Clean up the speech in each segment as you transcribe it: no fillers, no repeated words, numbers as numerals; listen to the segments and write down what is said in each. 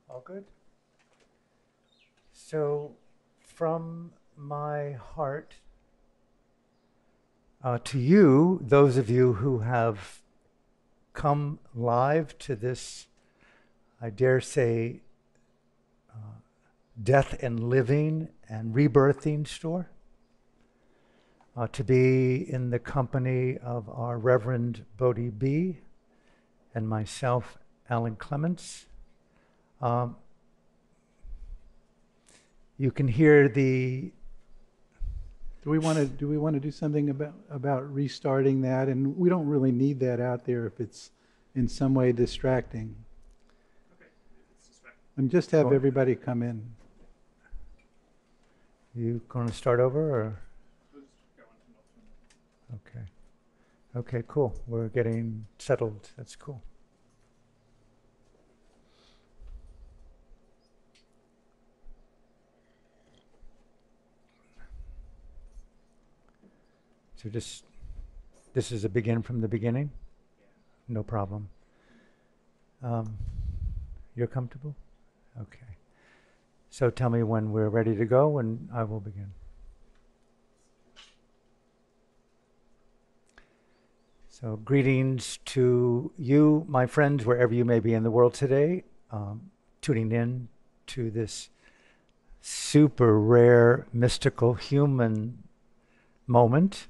All good? So, from my heart to you, those of you who have come live to this, I dare say, death and living and rebirthing store, to be in the company of our Reverend Bodhi B and myself, Alan Clements. You can hear the. Do we want to do something about restarting that? And we don't really need that out there if it's in some way distracting. Okay, it's distracting. And just have everybody come in. You going to start over or? We'll just go on from Okay. Okay, cool. We're getting settled. That's cool. So this is a begin from the beginning? No problem. You're comfortable? Okay. So tell me when we're ready to go and I will begin. So greetings to you, my friends, wherever you may be in the world today, tuning in to this super rare, mystical human moment.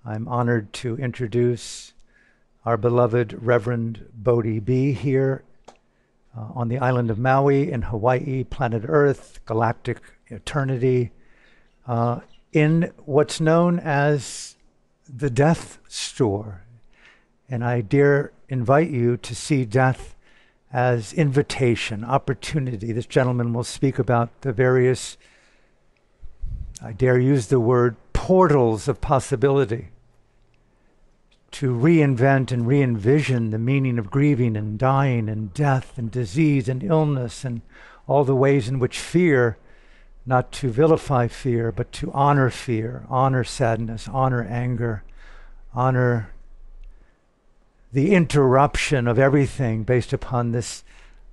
I'm honored to introduce our beloved Reverend Bodhi B here on the island of Maui in Hawaii, planet Earth, galactic eternity, in what's known as the death store. And I dare invite you to see death as invitation, opportunity. This gentleman will speak about the various, I dare use the word, portals of possibility to reinvent and re-envision the meaning of grieving and dying and death and disease and illness and all the ways in which fear, not to vilify fear, but to honor fear, honor sadness, honor anger, honor the interruption of everything based upon this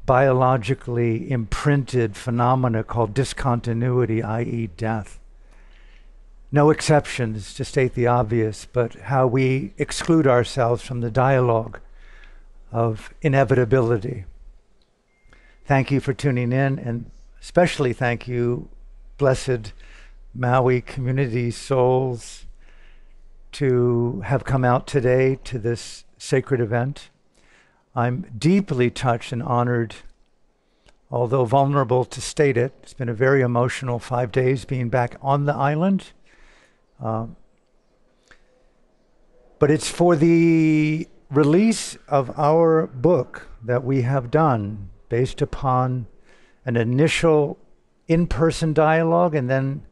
biologically imprinted phenomena called discontinuity, i.e. death. No exceptions, to state the obvious, but how we exclude ourselves from the dialogue of inevitability. Thank you for tuning in, and especially thank you, blessed Maui community souls, to have come out today to this sacred event. I'm deeply touched and honored, although vulnerable to state it. It's been a very emotional 5 days being back on the island. But it's for the release of our book that we have done based upon an initial in-person dialogue and then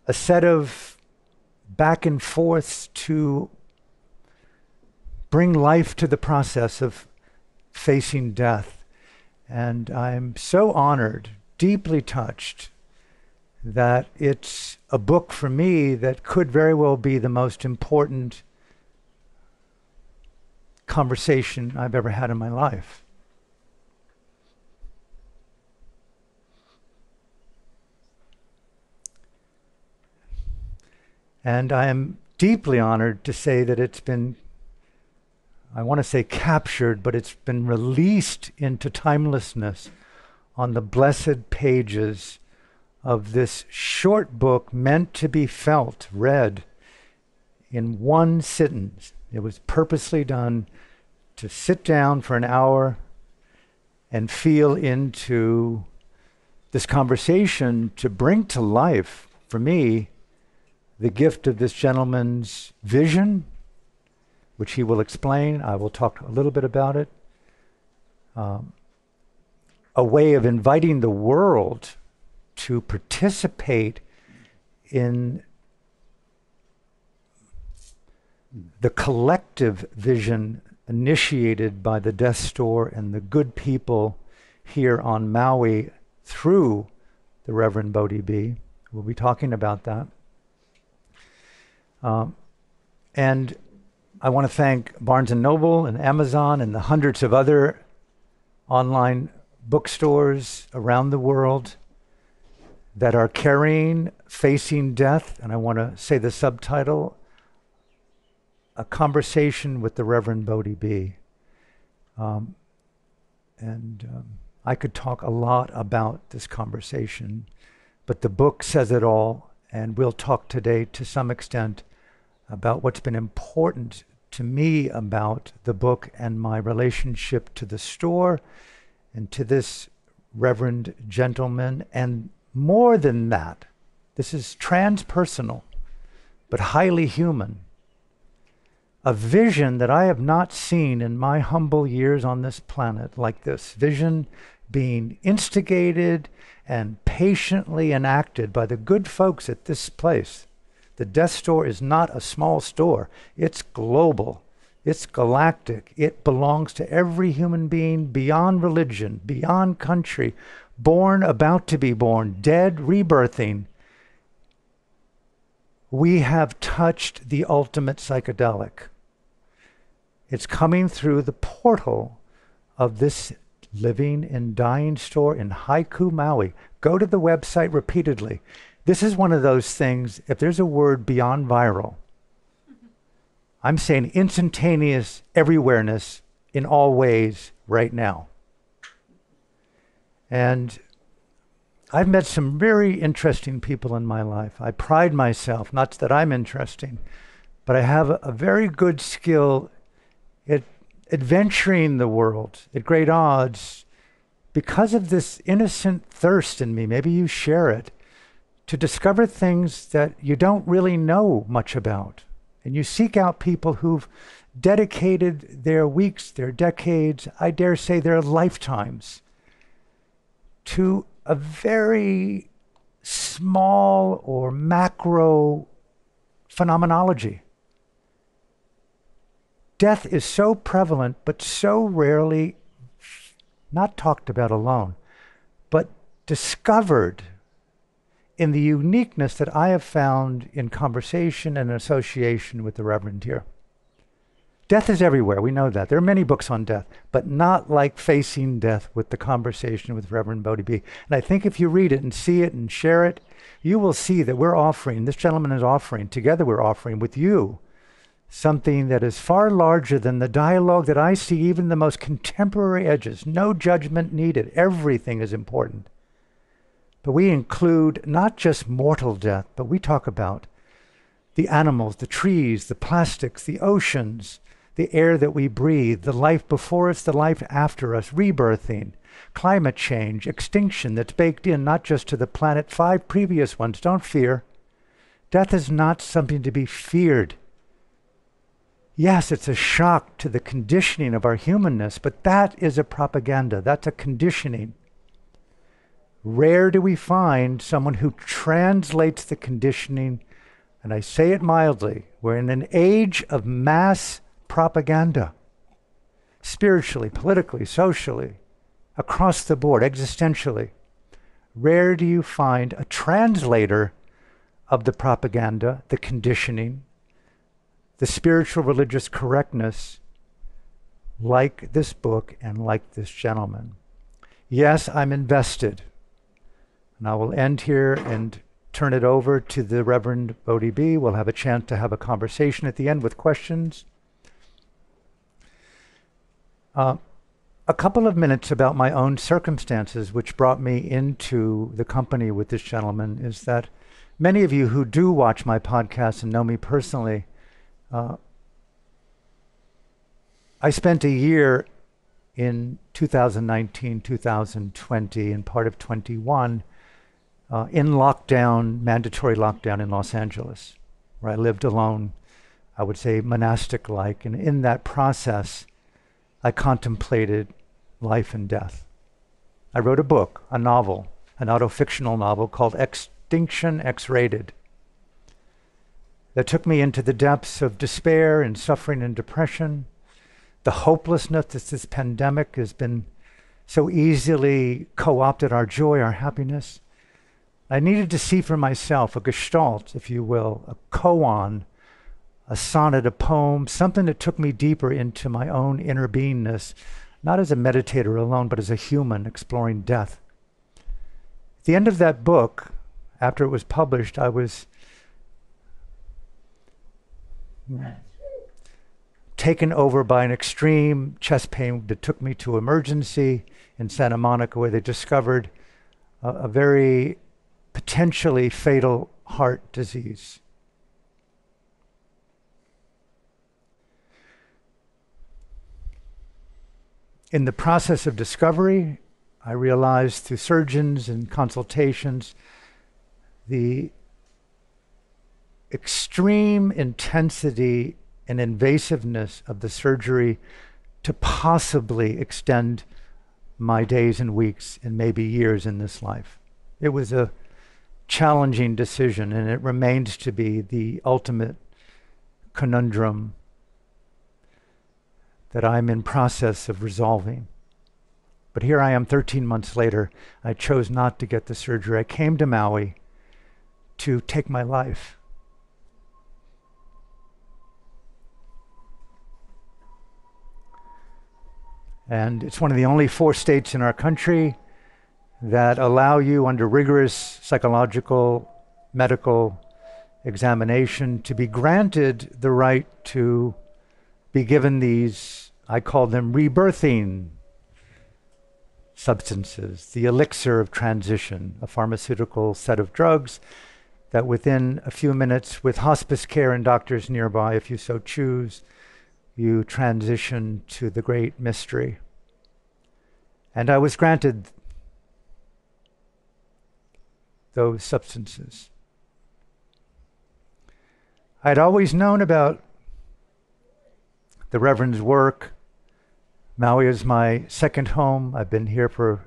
a set of back and forths to bring life to the process of facing death. And I'm so honored, deeply touched, that it's a book for me that could very well be the most important conversation I've ever had in my life. And I am deeply honored to say that it's been, I want to say captured, but it's been released into timelessness on the blessed pages of this short book meant to be felt, read in one sitting. It was purposely done to sit down for an hour and feel into this conversation, to bring to life, for me, the gift of this gentleman's vision, which he will explain. I will talk a little bit about it. A way of inviting the world to participate in the collective vision initiated by the Death Store and the good people here on Maui through the Reverend Bodhi B. We'll be talking about that. And I want to thank Barnes & Noble and Amazon and the hundreds of other online bookstores around the world that are carrying Facing Death, and I want to say the subtitle, A Conversation with the Reverend Bodhi B. I could talk a lot about this conversation, but the book says it all, and we'll talk today to some extent about what's been important to me about the book and my relationship to the store and to this reverend gentleman. And more than that, this is transpersonal, but highly human. A vision that I have not seen in my humble years on this planet like this. Vision being instigated and patiently enacted by the good folks at this place. The death store is not a small store. It's global. It's galactic. It belongs to every human being beyond religion, beyond country, born, about to be born, dead, rebirthing. We have touched the ultimate psychedelic. It's coming through the portal of this living and dying store in Haiku, Maui. Go to the website repeatedly. This is one of those things, if there's a word beyond viral, I'm saying instantaneous everywhereness in all ways right now. And I've met some very interesting people in my life. I pride myself, not that I'm interesting, but I have a very good skill at adventuring the world at great odds because of this innocent thirst in me. Maybe you share it, to discover things that you don't really know much about. And you seek out people who've dedicated their weeks, their decades, I dare say their lifetimes, to a very small or macro phenomenology. Death is so prevalent, but so rarely not talked about alone, but discovered in the uniqueness that I have found in conversation and association with the Reverend here. Death is everywhere, we know that. There are many books on death, but not like Facing Death with the conversation with Reverend Bodhi B. And I think if you read it and see it and share it, you will see that we're offering, this gentleman is offering, together we're offering with you, something that is far larger than the dialogue that I see, even the most contemporary edges. No judgment needed. Everything is important. But we include not just mortal death, but we talk about the animals, the trees, the plastics, the oceans, the air that we breathe, the life before us, the life after us, rebirthing, climate change, extinction that's baked in not just to the planet, 5 previous ones. Don't fear. Death is not something to be feared. Yes, it's a shock to the conditioning of our humanness, but that is a propaganda. That's a conditioning. Rare do we find someone who translates the conditioning, and I say it mildly, we're in an age of mass propaganda, spiritually, politically, socially, across the board, existentially. Rare do you find a translator of the propaganda, the conditioning, the spiritual religious correctness, like this book and like this gentleman. Yes, I'm invested. And I will end here and turn it over to the Reverend Bodhi B. We'll have a chance to have a conversation at the end with questions. A couple of minutes about my own circumstances, which brought me into the company with this gentleman, is that many of you who do watch my podcast and know me personally, I spent a year in 2019, 2020, and part of 21 in lockdown, mandatory lockdown in Los Angeles, where I lived alone, I would say monastic-like. And in that process, I contemplated life and death. I wrote a book, a novel, an auto-fictional novel called Extinction X-Rated, that took me into the depths of despair and suffering and depression, the hopelessness that this pandemic has been so easily co-opted our joy, our happiness. I needed to see for myself a gestalt, if you will, a koan, a sonnet, a poem, something that took me deeper into my own inner beingness, not as a meditator alone, but as a human exploring death. At the end of that book, after it was published, I was taken over by an extreme chest pain that took me to emergency in Santa Monica, where they discovered a very potentially fatal heart disease. In the process of discovery, I realized through surgeons and consultations the extreme intensity and invasiveness of the surgery to possibly extend my days and weeks and maybe years in this life. It was a challenging decision, and it remains to be the ultimate conundrum that I'm in process of resolving. But here I am 13 months later. I chose not to get the surgery. I came to Maui to take my life. And it's one of the only 4 states in our country that allow you, under rigorous psychological, medical examination, to be granted the right to be given these, I call them rebirthing substances, the elixir of transition, a pharmaceutical set of drugs that within a few minutes, with hospice care and doctors nearby, if you so choose, you transition to the great mystery. And I was granted those substances. I'd always known about the Reverend's work. Maui is my second home. I've been here for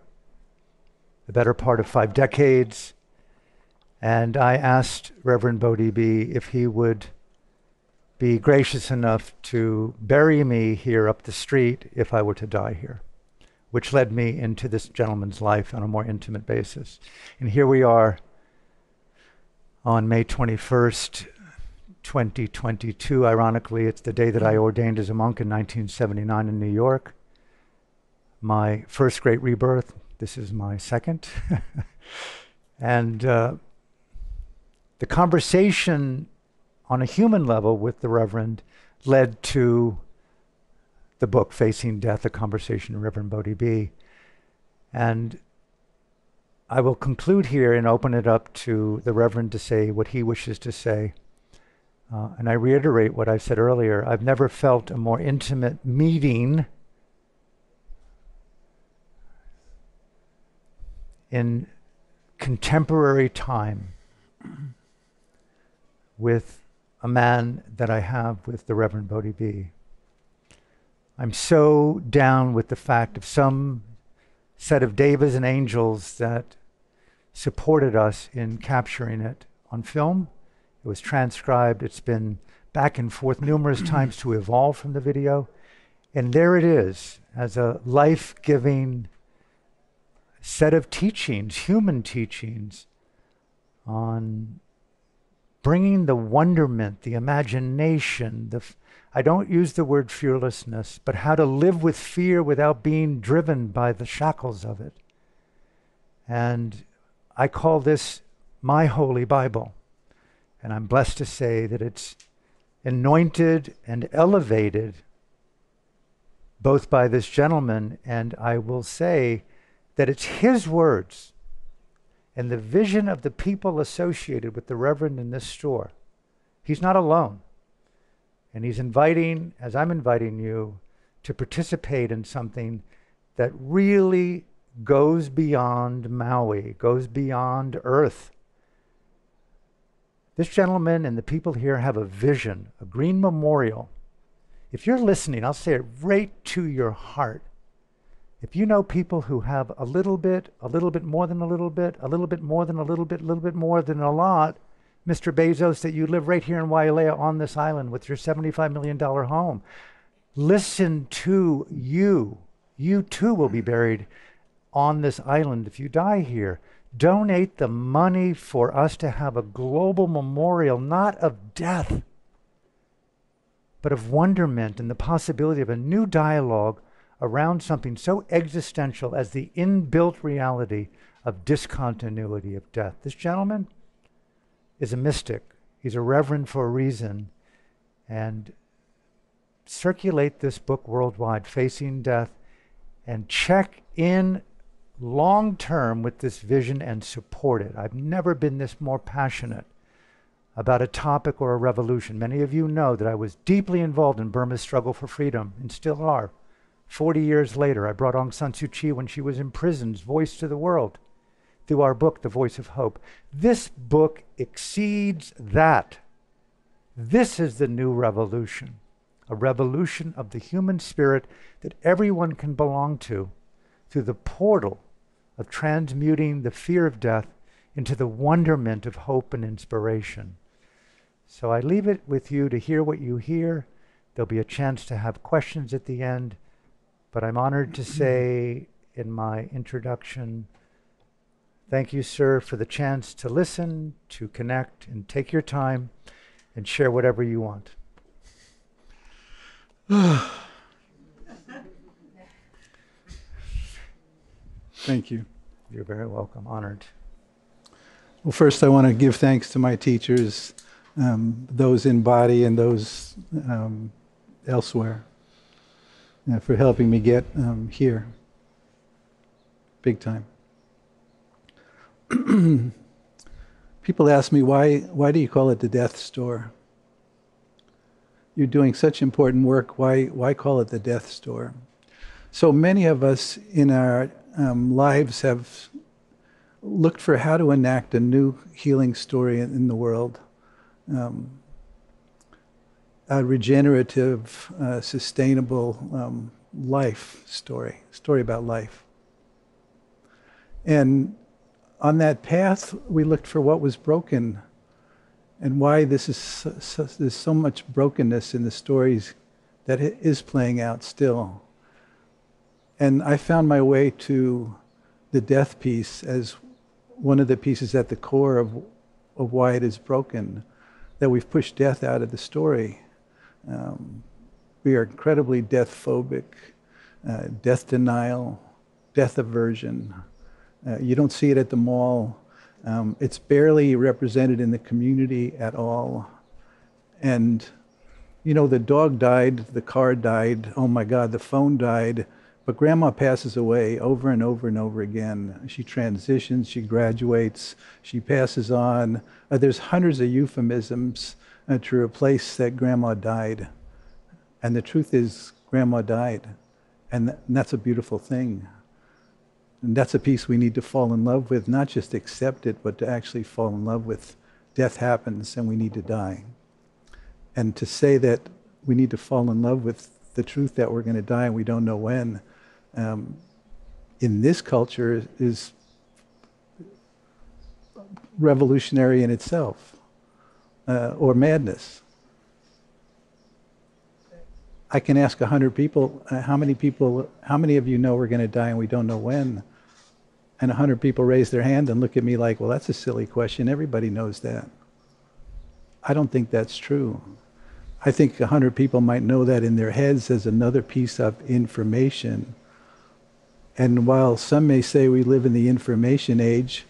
the better part of 5 decades. And I asked Reverend Bodhi if he would be gracious enough to bury me here up the street if I were to die here, which led me into this gentleman's life on a more intimate basis. And here we are on May 21st, 2022. Ironically, it's the day that I ordained as a monk in 1979 in New York. My first great rebirth. This is my second. And the conversation on a human level with the Reverend led to the book, Facing Death, A Conversation with Reverend Bodhi. And I will conclude here and open it up to the Reverend to say what he wishes to say. And I reiterate what I said earlier. I've never felt a more intimate meeting in contemporary time with a man that I have with the Reverend Bodhi. I'm so down with the fact of some set of devas and angels that supported us in capturing it on film. It was transcribed. It's been back and forth numerous times to evolve from the video. And there it is, as a life-giving set of teachings, human teachings, on bringing the wonderment, the imagination, I don't use the word fearlessness, but how to live with fear without being driven by the shackles of it. And I call this my Holy Bible. And I'm blessed to say that it's anointed and elevated both by this gentleman, and I will say that it's his words and the vision of the people associated with the Reverend in this store. He's not alone. And he's inviting, as I'm inviting you, to participate in something that really goes beyond Maui, goes beyond Earth. This gentleman and the people here have a vision, a green memorial. If you're listening, I'll say it right to your heart. If you know people who have a little bit more than a little bit, a little bit more than a little bit more than a lot, Mr. Bezos, that you live right here in Wailea on this island with your $75 million home, listen to you. You too will be buried on this island if you die here. Donate the money for us to have a global memorial, not of death, but of wonderment and the possibility of a new dialogue around something so existential as the inbuilt reality of discontinuity of death. This gentleman is a mystic. He's a reverend for a reason. And circulate this book worldwide, Facing Death, and check in long term with this vision and support it. I've never been this more passionate about a topic or a revolution. Many of you know that I was deeply involved in Burma's struggle for freedom, and still are. 40 years later, I brought Aung San Suu Kyi, when she was imprisoned, voice to the world through our book, The Voice of Hope. This book exceeds that. This is the new revolution, a revolution of the human spirit that everyone can belong to through the portal of transmuting the fear of death into the wonderment of hope and inspiration. So I leave it with you to hear what you hear. There'll be a chance to have questions at the end, but I'm honored to say in my introduction, thank you, sir, for the chance to listen, to connect, and take your time and share whatever you want. Thank you. You're very welcome. Honored. Well, first I want to give thanks to my teachers, those in Bodhi and those elsewhere, for helping me get here. Big time. People ask me, why do you call it the death store? You're doing such important work, why call it the death store? So many of us in our lives have looked for how to enact a new healing story in the world. A regenerative, sustainable life story about life. And on that path, we looked for what was broken and why there's so much brokenness in the stories that is playing out still. And I found my way to the death piece as one of the pieces at the core of why it is broken, that we've pushed death out of the story. We are incredibly death phobic, death denial, death aversion. You don't see it at the mall. It's barely represented in the community at all. And, you know, the dog died, the car died, oh my God, the phone died, but grandma passes away over and over and over again. She transitions, she graduates, she passes on. There's hundreds of euphemisms to replace that grandma died. And the truth is, grandma died. And that's a beautiful thing. And that's a piece we need to fall in love with, not just accept it, but to actually fall in love with. Death happens and we need to die. And to say that we need to fall in love with the truth that we're going to die and we don't know when, in this culture is revolutionary in itself, or madness. I can ask 100 people, how many of you know we're going to die and we don't know when? And 100 people raise their hand and look at me like, well, that's a silly question. Everybody knows that. I don't think that's true. I think 100 people might know that in their heads as another piece of information. And while some may say we live in the information age,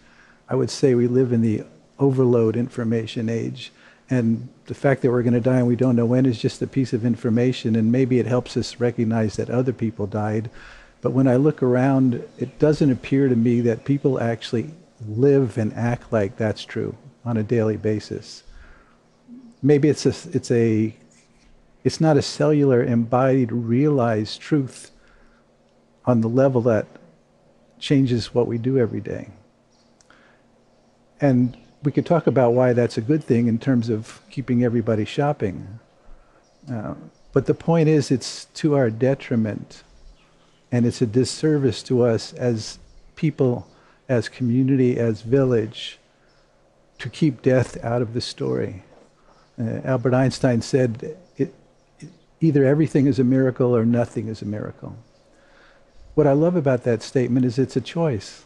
I would say we live in the overload information age. And the fact that we're going to die and we don't know when is just a piece of information, and maybe it helps us recognize that other people died. But when I look around, it doesn't appear to me that people actually live and act like that's true on a daily basis. Maybe it's not a cellular, embodied, realized truth on the level that changes what we do every day. And we could talk about why that's a good thing in terms of keeping everybody shopping. But the point is, it's to our detriment, and it's a disservice to us as people, as community, as village, to keep death out of the story. Albert Einstein said, either everything is a miracle or nothing is a miracle. What I love about that statement is it's a choice.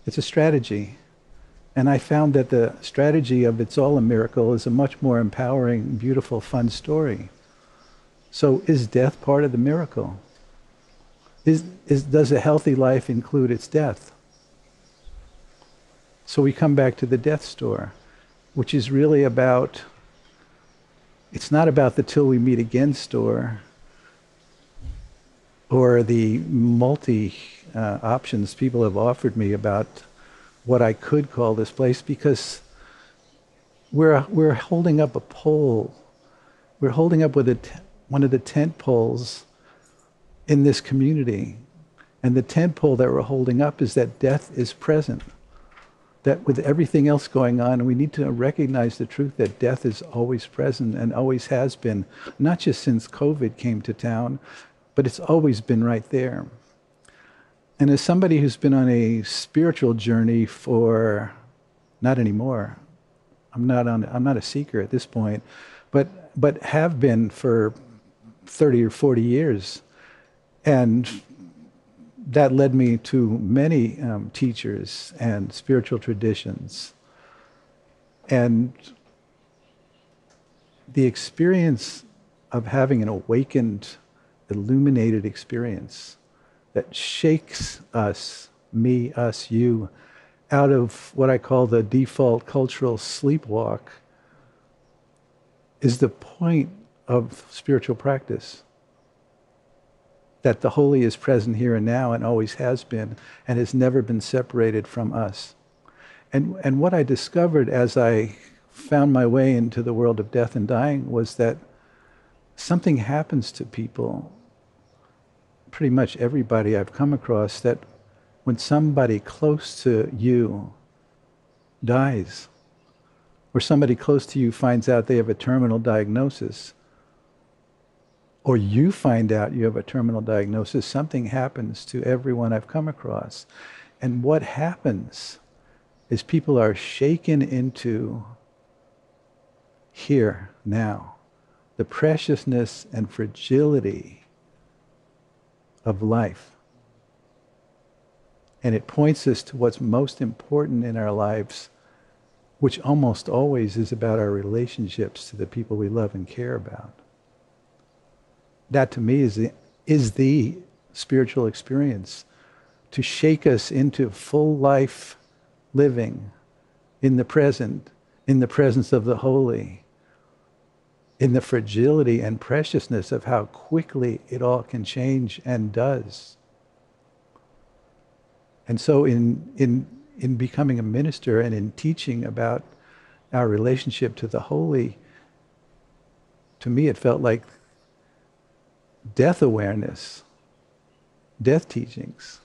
It's a strategy. And I found that the strategy of It's All a Miracle is a much more empowering, beautiful, fun story. So is death part of the miracle? Does a healthy life include its death? So we come back to the death store, which is really about, it's not about the till we meet again store or the multi options people have offered me about what I could call this place, because we're holding up a pole. We're holding up with one of the tent poles in this community. And the tent pole that we're holding up is that death is present. That with everything else going on, we need to recognize the truth that death is always present and always has been, not just since COVID came to town, but it's always been right there. And as somebody who's been on a spiritual journey for, not anymore, I'm not a seeker at this point, but have been for 30 or 40 years. And that led me to many teachers and spiritual traditions. And the experience of having an awakened, illuminated experience that shakes us, me, us, you, out of what I call the default cultural sleepwalk is the point of spiritual practice. That the holy is present here and now and always has been and has never been separated from us. And what I discovered as I found my way into the world of death and dying was that something happens to people, pretty much everybody I've come across, that when somebody close to you dies, or somebody close to you finds out they have a terminal diagnosis, or you find out you have a terminal diagnosis, something happens to everyone I've come across. And what happens is people are shaken into here, now, the preciousness and fragility of life. And it points us to what's most important in our lives, which almost always is about our relationships to the people we love and care about. That to me is the spiritual experience, to shake us into full life living in the present, in the presence of the holy, in the fragility and preciousness of how quickly it all can change and does. And so in becoming a minister and in teaching about our relationship to the holy, to me it felt like death awareness, death teachings,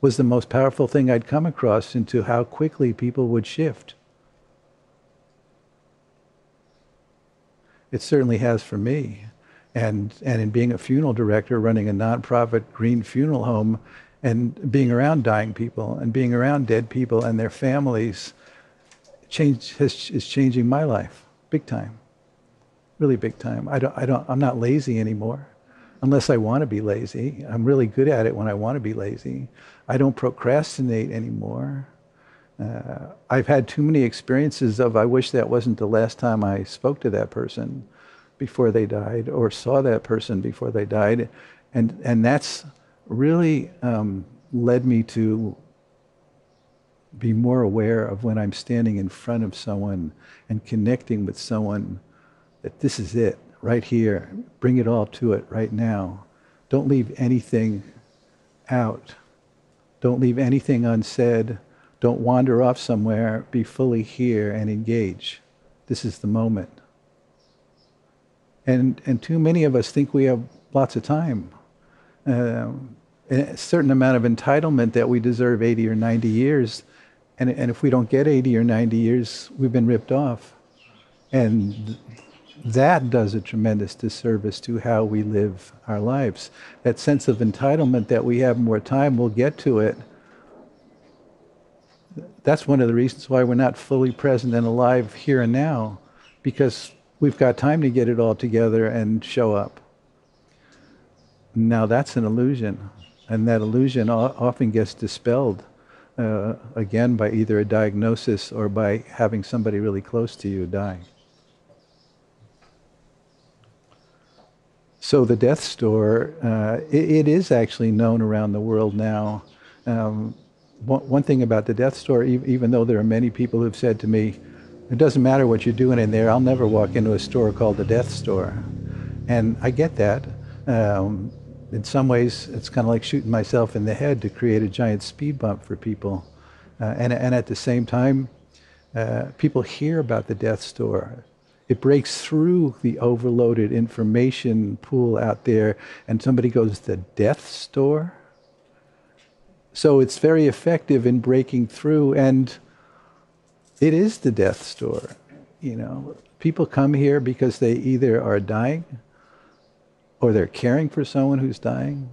was the most powerful thing I'd come across into how quickly people would shift. It certainly has for me. And in being a funeral director, running a nonprofit green funeral home, and being around dying people, and being around dead people and their families, is changing my life, big time, really big time. I'm not lazy anymore. Unless I want to be lazy. I'm really good at it when I want to be lazy. I don't procrastinate anymore. I've had too many experiences of, I wish that wasn't the last time I spoke to that person before they died, or saw that person before they died. And that's really led me to be more aware of when I'm standing in front of someone and connecting with someone, that this is it. Right here, bring it all to it right now. Don't leave anything out. Don't leave anything unsaid. Don't wander off somewhere. Be fully here and engage. This is the moment. And too many of us think we have lots of time. A certain amount of entitlement that we deserve 80 or 90 years. And if we don't get 80 or 90 years, we've been ripped off. And that does a tremendous disservice to how we live our lives. That sense of entitlement that we have more time, we'll get to it. That's one of the reasons why we're not fully present and alive here and now, because we've got time to get it all together and show up. Now that's an illusion, and that illusion often gets dispelled, again, by either a diagnosis or by having somebody really close to you die. So the death store, it is actually known around the world now. One thing about the death store, even though there are many people who've said to me, it doesn't matter what you're doing in there, I'll never walk into a store called the death store. And I get that. In some ways, it's kind of like shooting myself in the head to create a giant speed bump for people. And at the same time, people hear about the death store. It breaks through the overloaded information pool out there, and somebody goes, the death store? So it's very effective in breaking through, and it is the death store. You know, people come here because they either are dying, or they're caring for someone who's dying,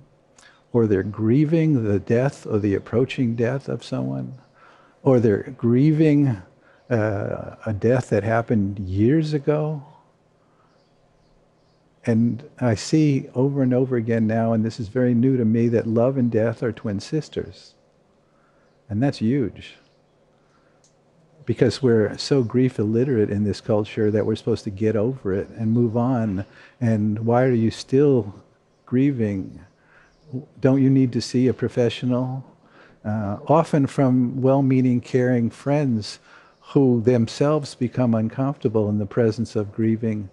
or they're grieving the death or the approaching death of someone, or they're grieving a death that happened years ago. And I see over and over again now, and this is very new to me, that love and death are twin sisters. And that's huge. Because we're so grief illiterate in this culture that we're supposed to get over it and move on. And why are you still grieving? Don't you need to see a professional? Often from well-meaning, caring friends who themselves become uncomfortable in the presence of grieving.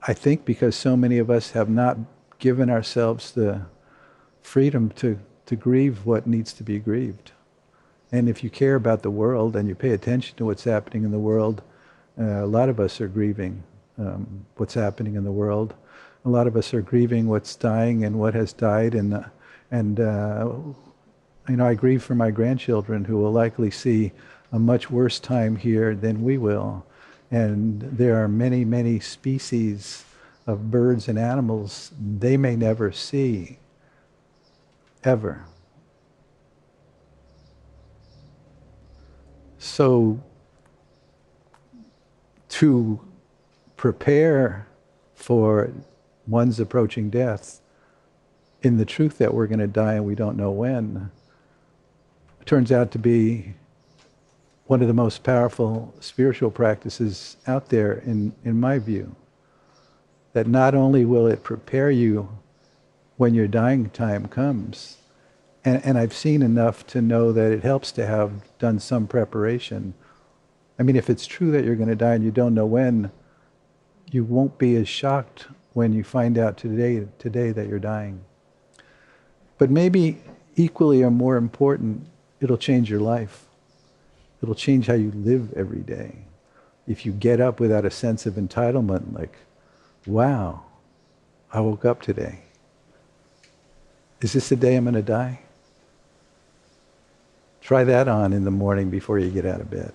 I think because so many of us have not given ourselves the freedom to grieve what needs to be grieved. And if you care about the world and you pay attention to what's happening in the world, a lot of us are grieving what's happening in the world. A lot of us are grieving what's dying and what has died. And you know, I grieve for my grandchildren who will likely see a much worse time here than we will. And there are many, many species of birds and animals they may never see, ever. So to prepare for one's approaching death in the truth that we're going to die and we don't know when, turns out to be one of the most powerful spiritual practices out there in my view. That not only will it prepare you when your dying time comes, and I've seen enough to know that it helps to have done some preparation. I mean, if it's true that you're going to die and you don't know when, you won't be as shocked when you find out today that you're dying. But maybe equally or more important, it'll change your life. It'll change how you live every day. If you get up without a sense of entitlement, like, wow, I woke up today. Is this the day I'm going to die? Try that on in the morning before you get out of bed.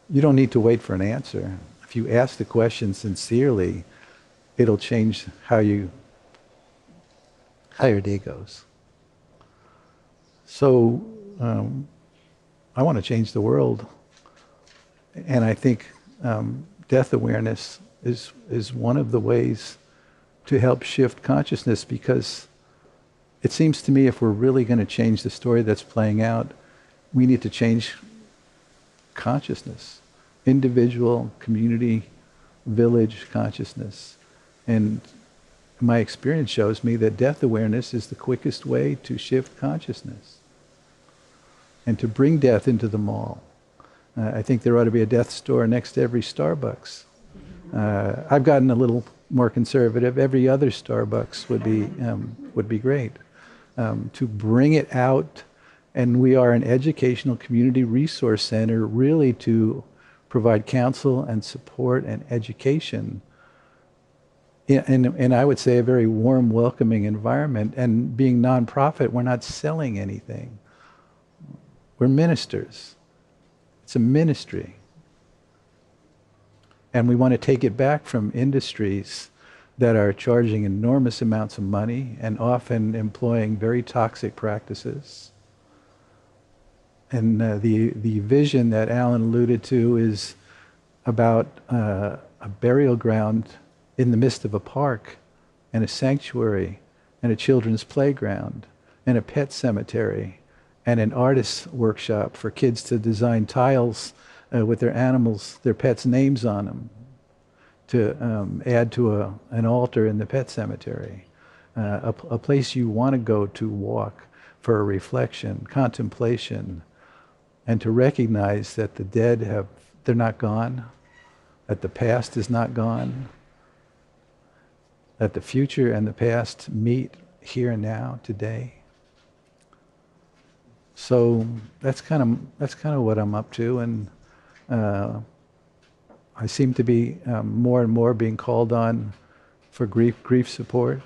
You don't need to wait for an answer. If you ask the question sincerely, it'll change how your day goes. So I want to change the world. And I think death awareness is one of the ways to help shift consciousness, because it seems to me if we're really going to change the story that's playing out, we need to change consciousness, individual, community, village consciousness. And my experience shows me that death awareness is the quickest way to shift consciousness and to bring death into the mall. I think there ought to be a death store next to every Starbucks. I've gotten a little more conservative. Every other Starbucks would be great. To bring it out, and we are an educational community resource center really to provide counsel and support and education in I would say a very warm, welcoming environment. And being nonprofit, we're not selling anything. We're ministers. It's a ministry. And we want to take it back from industries that are charging enormous amounts of money and often employing very toxic practices. And the vision that Alan alluded to is about a burial ground in the midst of a park and a sanctuary and a children's playground and a pet cemetery and an artist's workshop for kids to design tiles with their animals, their pets' names on them. to add to an altar in the pet cemetery, a place you want to go to walk for a reflection, contemplation, and to recognize that the dead they're not gone, that the past is not gone, that the future and the past meet here and now, today. So that's kind of what I'm up to, and I seem to be more and more being called on for grief support,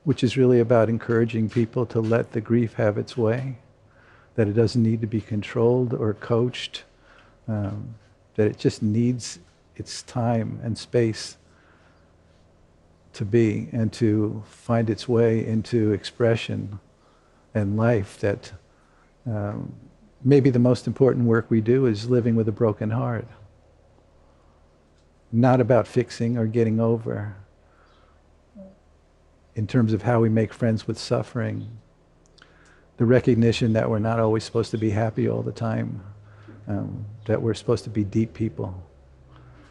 which is really about encouraging people to let the grief have its way, that it doesn't need to be controlled or coached, that it just needs its time and space to be and to find its way into expression and life. That maybe the most important work we do is living with a broken heart. Not about fixing or getting over in terms of how we make friends with suffering. The recognition that we're not always supposed to be happy all the time, that we're supposed to be deep people,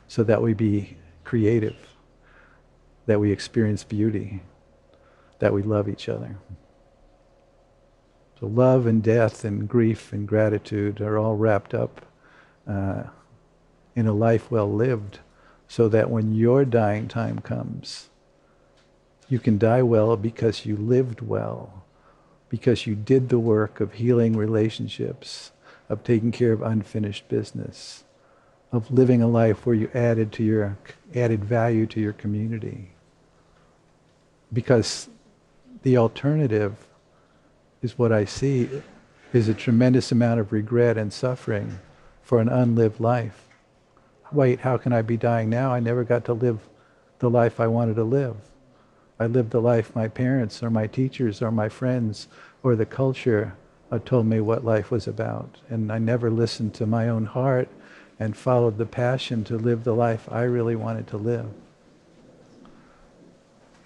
so that we be creative, that we experience beauty, that we love each other. So love and death and grief and gratitude are all wrapped up in a life well lived, so that when your dying time comes, you can die well because you lived well, because you did the work of healing relationships, of taking care of unfinished business, of living a life where you added value to your community. Because the alternative is what I see is a tremendous amount of regret and suffering for an unlived life. Wait, how can I be dying now? I never got to live the life I wanted to live. I lived the life my parents or my teachers or my friends or the culture told me what life was about. And I never listened to my own heart and followed the passion to live the life I really wanted to live.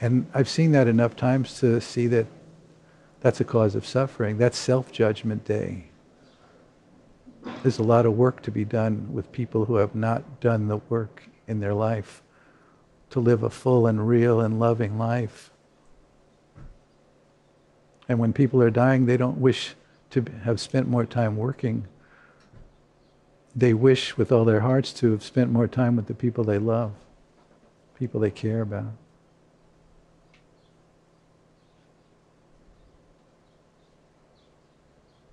And I've seen that enough times to see that that's a cause of suffering. That's self-judgment day. There's a lot of work to be done with people who have not done the work in their life to live a full and real and loving life. And when people are dying, they don't wish to have spent more time working. They wish with all their hearts to have spent more time with the people they love, people they care about.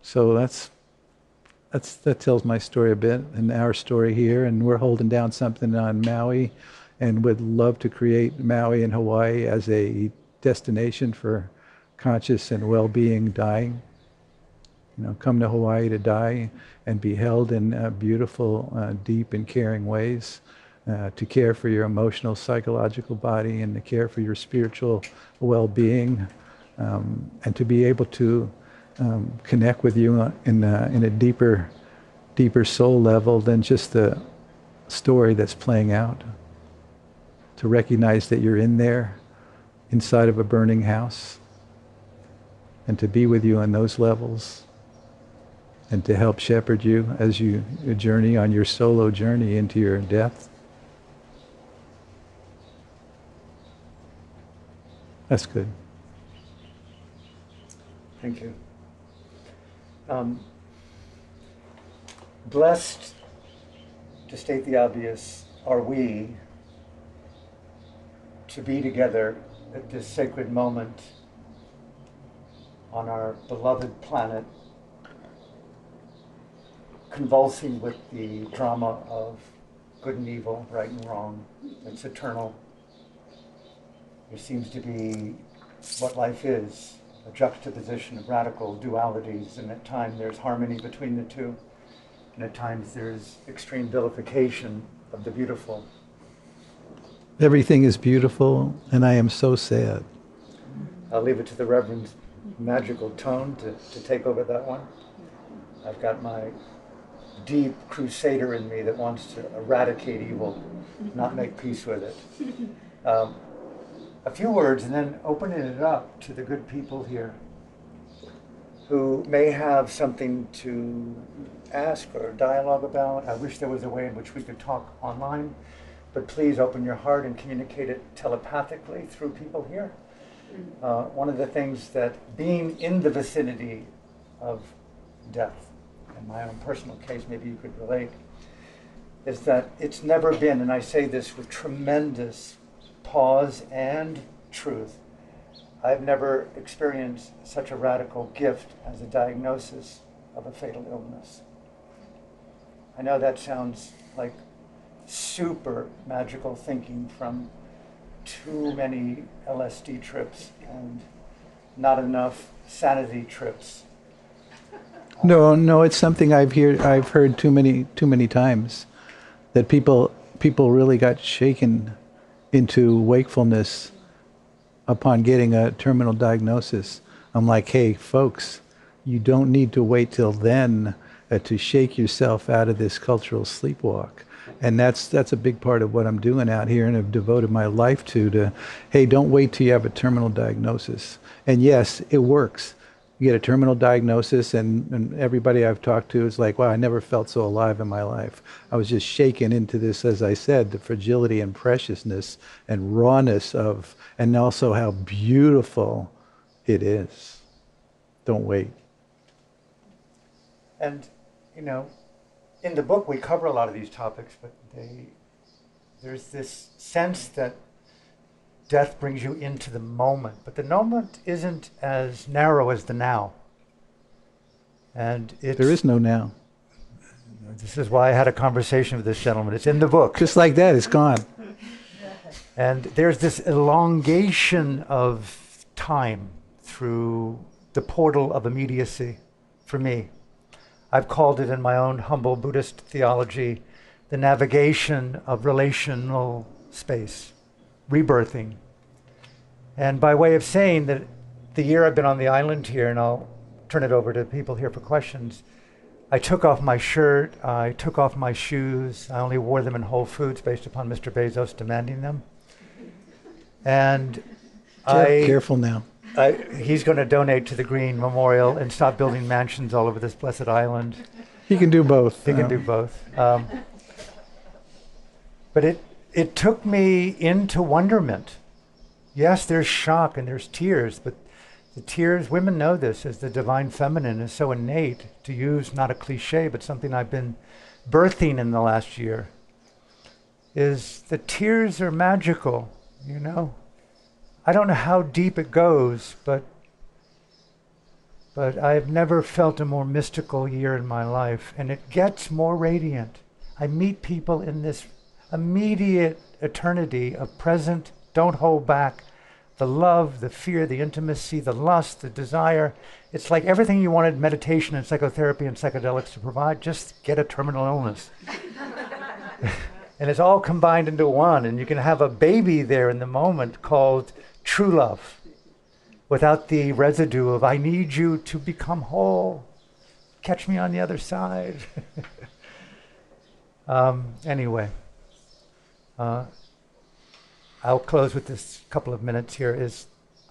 So that tells my story a bit, and our story here, and we're holding down something on Maui, and would love to create Maui and Hawaii as a destination for conscious and well-being dying. You know, come to Hawaii to die and be held in beautiful, deep and caring ways, to care for your emotional, psychological body and to care for your spiritual well-being, and to be able to connect with you in a deeper soul level than just the story that's playing out. To recognize that you're in there, inside of a burning house, and to be with you on those levels, and to help shepherd you as you journey on your solo journey into your death. That's good. Thank you. Blessed, to state the obvious, are we to be together at this sacred moment on our beloved planet, convulsing with the drama of good and evil, right and wrong. It's eternal. It seems to be what life is, a juxtaposition of radical dualities, and at times there's harmony between the two, and at times there's extreme vilification of the beautiful. Everything is beautiful, and I am so sad. I'll leave it to the Reverend's magical tone to take over that one. I've got my deep crusader in me that wants to eradicate evil, not make peace with it. A few words and then opening it up to the good people here who may have something to ask or dialogue about. I wish there was a way in which we could talk online. but please open your heart and communicate it telepathically through people here. One of the things that being in the vicinity of death, in my own personal case, maybe you could relate, is that it's never been, and I say this with tremendous pause and truth, I've never experienced such a radical gift as a diagnosis of a fatal illness. I know that sounds like super magical thinking from too many LSD trips and not enough sanity trips. No, it's something I've heard too many times, that people really got shaken into wakefulness upon getting a terminal diagnosis. I'm like, hey, folks, you don't need to wait till then to shake yourself out of this cultural sleepwalk. And that's a big part of what I'm doing out here, and have devoted my life to, hey, don't wait till you have a terminal diagnosis. And yes, it works. You get a terminal diagnosis, and everybody I've talked to is like, wow, I never felt so alive in my life. I was just shaken into this, as I said, the fragility and preciousness and rawness of, and also how beautiful it is. Don't wait. And, in the book we cover a lot of these topics, but there's this sense that death brings you into the moment, but the moment isn't as narrow as the now. And there is no now. This is why I had a conversation with this gentleman. It's in the book. Just like that, it's gone. And there's this elongation of time through the portal of immediacy for me. I've called it, in my own humble Buddhist theology, the navigation of relational space, rebirthing. And by way of saying that the year I've been on the island here, and I'll turn it over to people here for questions, I took off my shirt, I took off my shoes, I only wore them in Whole Foods based upon Mr. Bezos demanding them. And Careful now. He's going to donate to the Green Memorial and stop building mansions all over this blessed island. He can do both. He can do both. But it took me into wonderment. Yes, there's shock and there's tears, but the tears, women know this, as the divine feminine is so innate, to use not a cliche, but something I've been birthing in the last year, is the tears are magical, I don't know how deep it goes, but I've never felt a more mystical year in my life, and it gets more radiant. I meet people in this immediate eternity of present, don't hold back, the love, the fear, the intimacy, the lust, the desire. It's like everything you wanted meditation and psychotherapy and psychedelics to provide, just get a terminal illness. And it's all combined into one, and you can have a baby there in the moment called true love, without the residue of, I need you to become whole. Catch me on the other side. Anyway, I'll close with this couple of minutes here.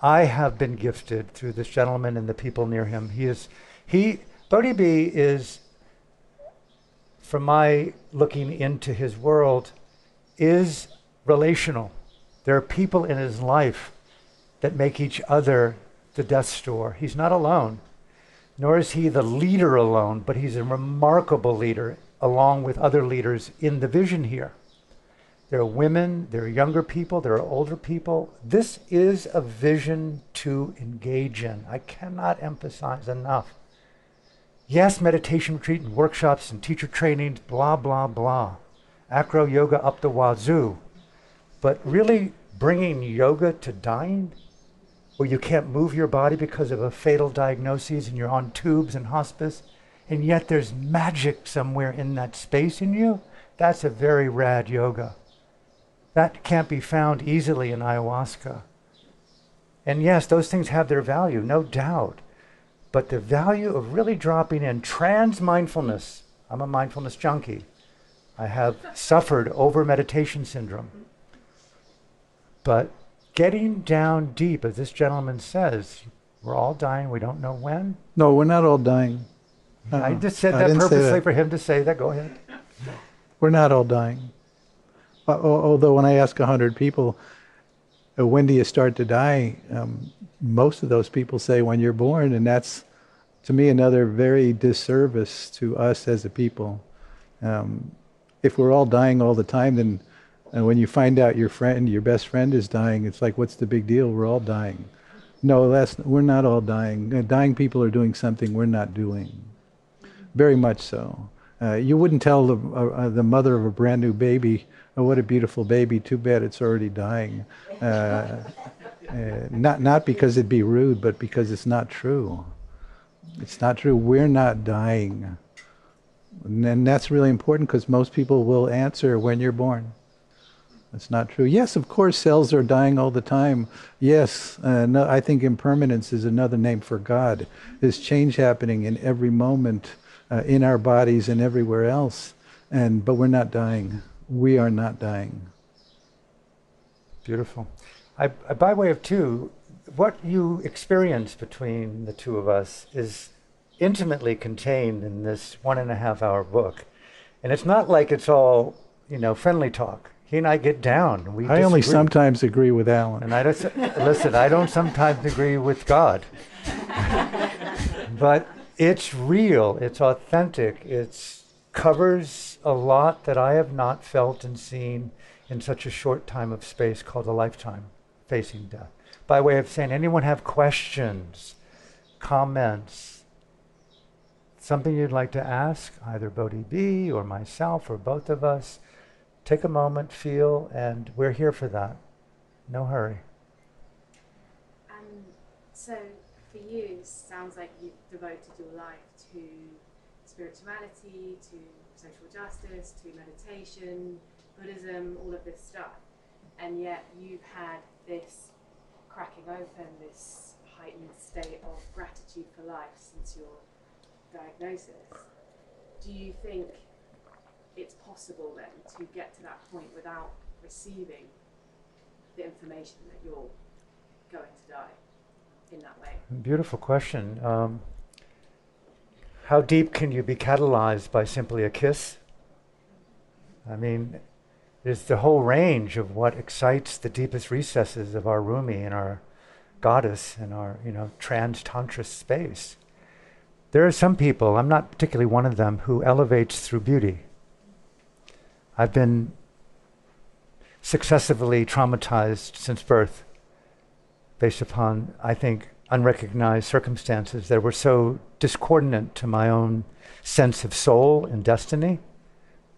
I have been gifted through this gentleman and the people near him. Bodhi is, from my looking into his world, is relational. There are people in his life that make each other the death store. He's not alone, nor is he the leader alone, but he's a remarkable leader along with other leaders in the vision here. There are women, there are younger people, there are older people. This is a vision to engage in. I cannot emphasize enough. Yes, meditation retreat and workshops and teacher trainings, blah, blah, blah. Acro yoga up the wazoo. But really bringing yoga to dying, where you can't move your body because of a fatal diagnosis and you're on tubes in hospice, and yet there's magic somewhere in that space in you, that's a very rad yoga. That can't be found easily in ayahuasca. And yes, those things have their value, no doubt. But the value of really dropping in trans-mindfulness, I'm a mindfulness junkie. I have suffered over meditation syndrome. But getting down deep, as this gentleman says, we're all dying, we don't know when. No, we're not all dying. I just said that purposely for him to say that. Go ahead. We're not all dying. Although when I ask 100 people, when do you start to die? Most of those people say when you're born, and that's, to me, another very disservice to us as a people. If we're all dying all the time, then when you find out your best friend is dying, it's like, what's the big deal? We're all dying. No, we're not all dying. Dying people are doing something we're not doing. Very much so. You wouldn't tell the mother of a brand new baby, "Oh, what a beautiful baby. Too bad it's already dying." Not because it'd be rude, but because it's not true. It's not true. We're not dying. And that's really important, because most people will answer when you're born. That's not true. Yes, of course, cells are dying all the time. Yes, no, I think impermanence is another name for God. There's change happening in every moment, in our bodies and everywhere else. But we're not dying. We are not dying. Beautiful. By way of two, what you experience between the two of us is intimately contained in this 1.5-hour book. And it's not like it's all, friendly talk. He and I get down. And we I only disagree. Sometimes agree with Alan. And listen, I don't sometimes agree with God. But it's real, it's authentic, it covers a lot that I have not felt and seen in such a short time of space called a lifetime, facing death. By way of saying, anyone have questions, comments, something you'd like to ask, either Bodhi B or myself or both of us, take a moment, feel, and we're here for that. No hurry. So for you, it sounds like you've devoted your life to spirituality, to social justice, to meditation, Buddhism, all of this stuff. And yet you've had this cracking open, this heightened state of gratitude for life since your diagnosis. Do you think it's possible then to get to that point without receiving the information that you're going to die in that way? Beautiful question. How deep can you be catalyzed by simply a kiss? I mean, there's the whole range of what excites the deepest recesses of our Rumi and our goddess and our, trans-tantra space. There are some people, I'm not particularly one of them, who elevates through beauty. I've been successively traumatized since birth based upon, I think, unrecognized circumstances that were so discordant to my own sense of soul and destiny.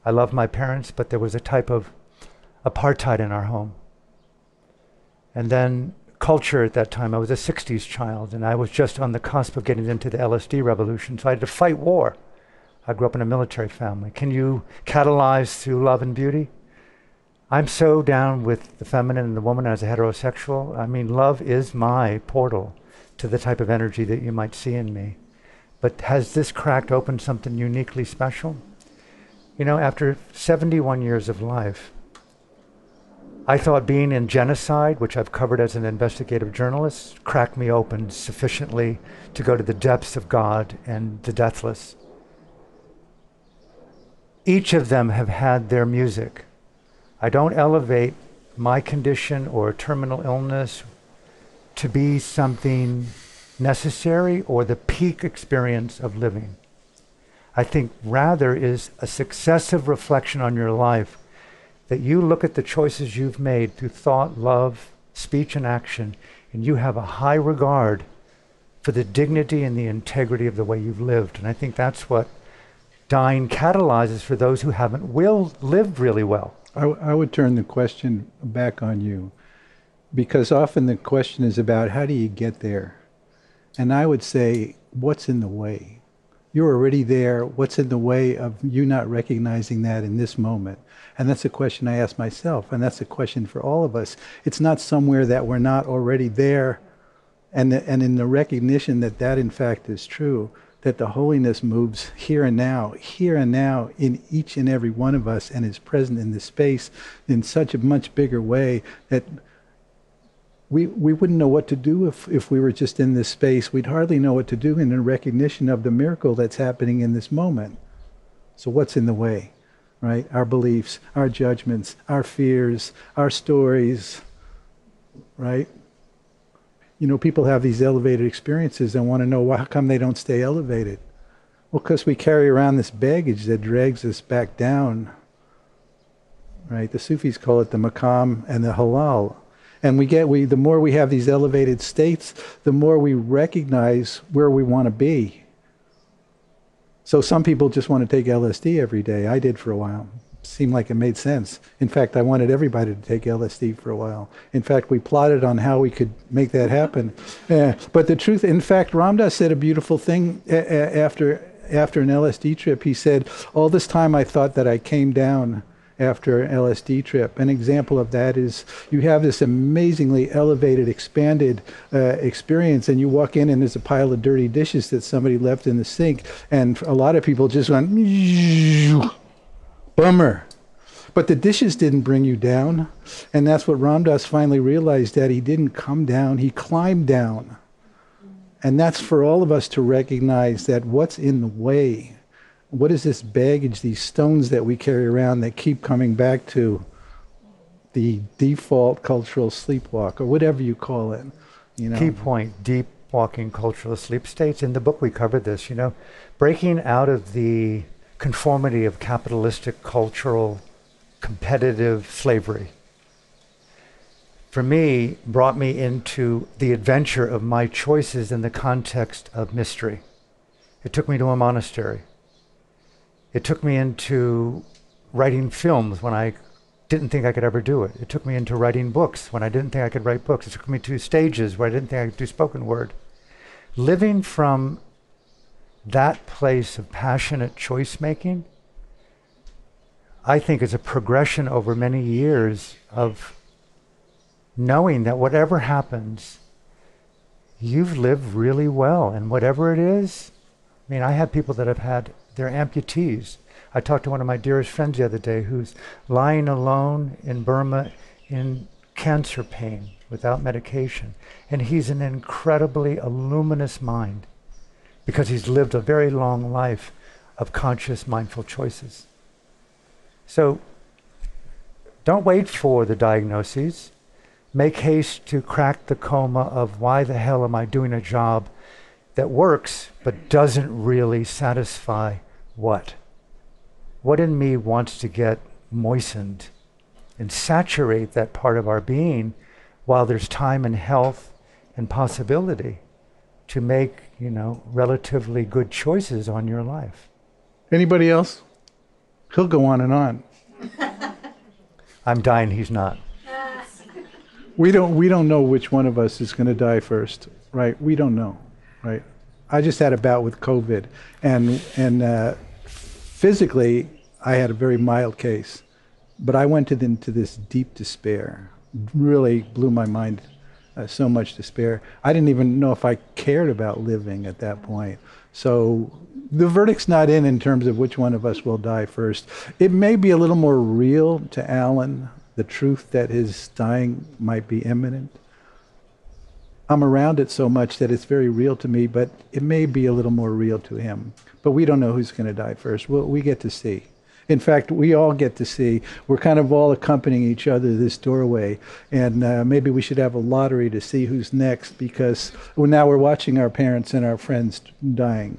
I love my parents, but there was a type of apartheid in our home. And then culture at that time, I was a 60s child, and I was just on the cusp of getting into the LSD revolution, so I had to fight war. I grew up in a military family. Can you catalyze through love and beauty? I'm so down with the feminine and the woman as a heterosexual. I mean, love is my portal to the type of energy that you might see in me. But has this cracked open something uniquely special? After 71 years of life, I thought being in genocide, which I've covered as an investigative journalist, cracked me open sufficiently to go to the depths of God and the deathless. Each of them have had their music. I don't elevate my condition or terminal illness to be something necessary or the peak experience of living. I think rather is a successive reflection on your life, that you look at the choices you've made through thought, love, speech, and action, and you have a high regard for the dignity and the integrity of the way you've lived. And I think that's what dying catalyzes for those who haven't lived really well. I would turn the question back on you, because often the question is about how do you get there? And I would say, what's in the way? You're already there. What's in the way of you not recognizing that in this moment? And that's a question I ask myself, and that's a question for all of us. It's not somewhere that we're not already there, and in the recognition that in fact is true, that the holiness moves here and now in each and every one of us, and is present in this space in such a much bigger way that we wouldn't know what to do if we were just in this space. We'd hardly know what to do in the recognition of the miracle that's happening in this moment. So what's in the way? right? Our beliefs, our judgments, our fears, our stories, right? You know, people have these elevated experiences and want to know how come they don't stay elevated. Well, because we carry around this baggage that drags us back down, right? The Sufis call it the maqam and the halal. And the more we have these elevated states, the more we recognize where we want to be. So some people just want to take LSD every day. I did for a while. Seemed like it made sense. In fact, I wanted everybody to take LSD for a while. In fact, we plotted on how we could make that happen. But the truth, in fact, Ram Dass said a beautiful thing after an LSD trip. He said, all this time I thought that I came down after an LSD trip. An example of that is you have this amazingly elevated, expanded experience, and you walk in and there's a pile of dirty dishes that somebody left in the sink, and a lot of people just went, bummer. But the dishes didn't bring you down, and that's what Ram Dass finally realized, that he didn't come down, he climbed down. And that's for all of us to recognize that what's in the way. What is this baggage, these stones that we carry around that keep coming back to the default cultural sleepwalk, or whatever you call it? You know? Key point, deep walking cultural sleep states. In the book we covered this, you know, breaking out of the conformity of capitalistic, cultural, competitive slavery, for me, brought me into the adventure of my choices in the context of mystery. It took me to a monastery. It took me into writing films when I didn't think I could ever do it. It took me into writing books when I didn't think I could write books. It took me to stages where I didn't think I could do spoken word. Living from that place of passionate choice making, I think, is a progression over many years of knowing that whatever happens, you've lived really well. And whatever it is, I mean, I have people that have had, they're amputees. I talked to one of my dearest friends the other day who's lying alone in Burma in cancer pain without medication. And he's an incredibly luminous mind because he's lived a very long life of conscious, mindful choices. So don't wait for the diagnoses. Make haste to crack the coma of why the hell am I doing a job that works but doesn't really satisfy what? What in me wants to get moistened and saturate that part of our being while there's time and health and possibility to make, you know, relatively good choices on your life. Anybody else? He'll go on and on. I'm dying, he's not. We don't know which one of us is going to die first, right? We don't know, right? I just had a bout with COVID, and physically I had a very mild case, but I went into this deep despair. Really blew my mind. So much despair. I didn't even know if I cared about living at that point. So the verdict's not in terms of which one of us will die first. It may be a little more real to Alan, the truth that his dying might be imminent. I'm around it so much that it's very real to me, but it may be a little more real to him. But we don't know who's going to die first. We get to see. In fact, we all get to see. We're kind of all accompanying each other this doorway, and maybe we should have a lottery to see who's next, because now we're watching our parents and our friends dying.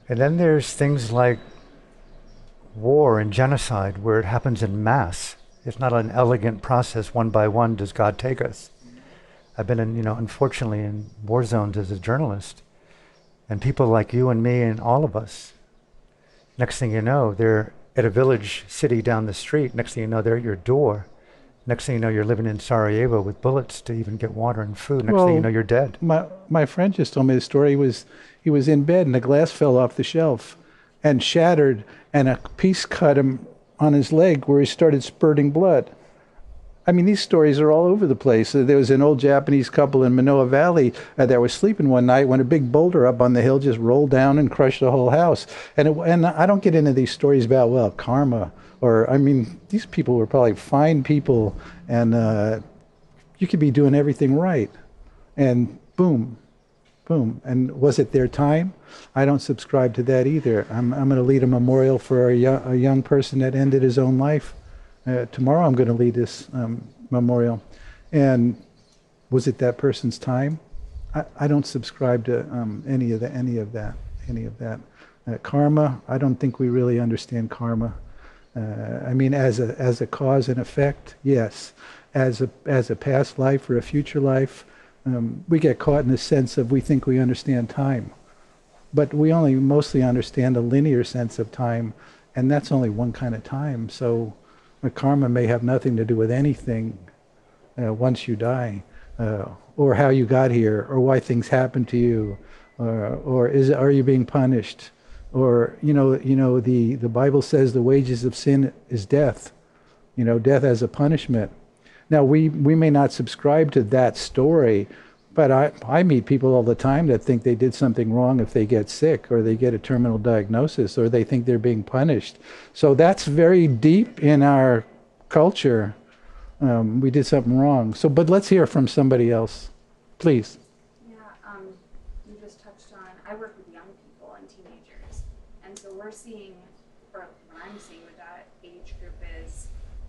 And then there's things like war and genocide, where it happens in mass. It's not an elegant process. One by one does God take us. I've been in, unfortunately, in war zones as a journalist, and people like you and me and all of us, next thing you know, they're at a village city down the street. Next thing you know, they're at your door. Next thing you know, you're living in Sarajevo with bullets to even get water and food. Next thing you know, you're dead. My friend just told me the story. He was in bed and a glass fell off the shelf and shattered, and a piece cut him on his leg where he started spurting blood. I mean, these stories are all over the place. There was an old Japanese couple in Manoa Valley that was sleeping one night when a big boulder up on the hill just rolled down and crushed the whole house. And I don't get into these stories about, well, karma, these people were probably fine people, and you could be doing everything right, and boom. Boom. And was it their time? I don't subscribe to that either. I'm going to lead a memorial for a young person that ended his own life. Tomorrow I'm going to lead this memorial. And was it that person's time? I don't subscribe to any of that. Karma, I don't think we really understand karma. I mean, as a cause and effect, yes. As a past life or a future life, we get caught in the sense of we think we understand time. But we only mostly understand a linear sense of time, and that's only one kind of time. So karma may have nothing to do with anything once you die, or how you got here, or why things happen to you, or are you being punished? Or the Bible says the wages of sin is death. Death as a punishment. Now we may not subscribe to that story, but I meet people all the time that think they did something wrong if they get sick, or they get a terminal diagnosis, or they think they're being punished. So that's very deep in our culture. We did something wrong. But let's hear from somebody else, please. Yeah, you just touched on, I work with young people and teenagers, and so we're seeing, or what I'm seeing with that age group is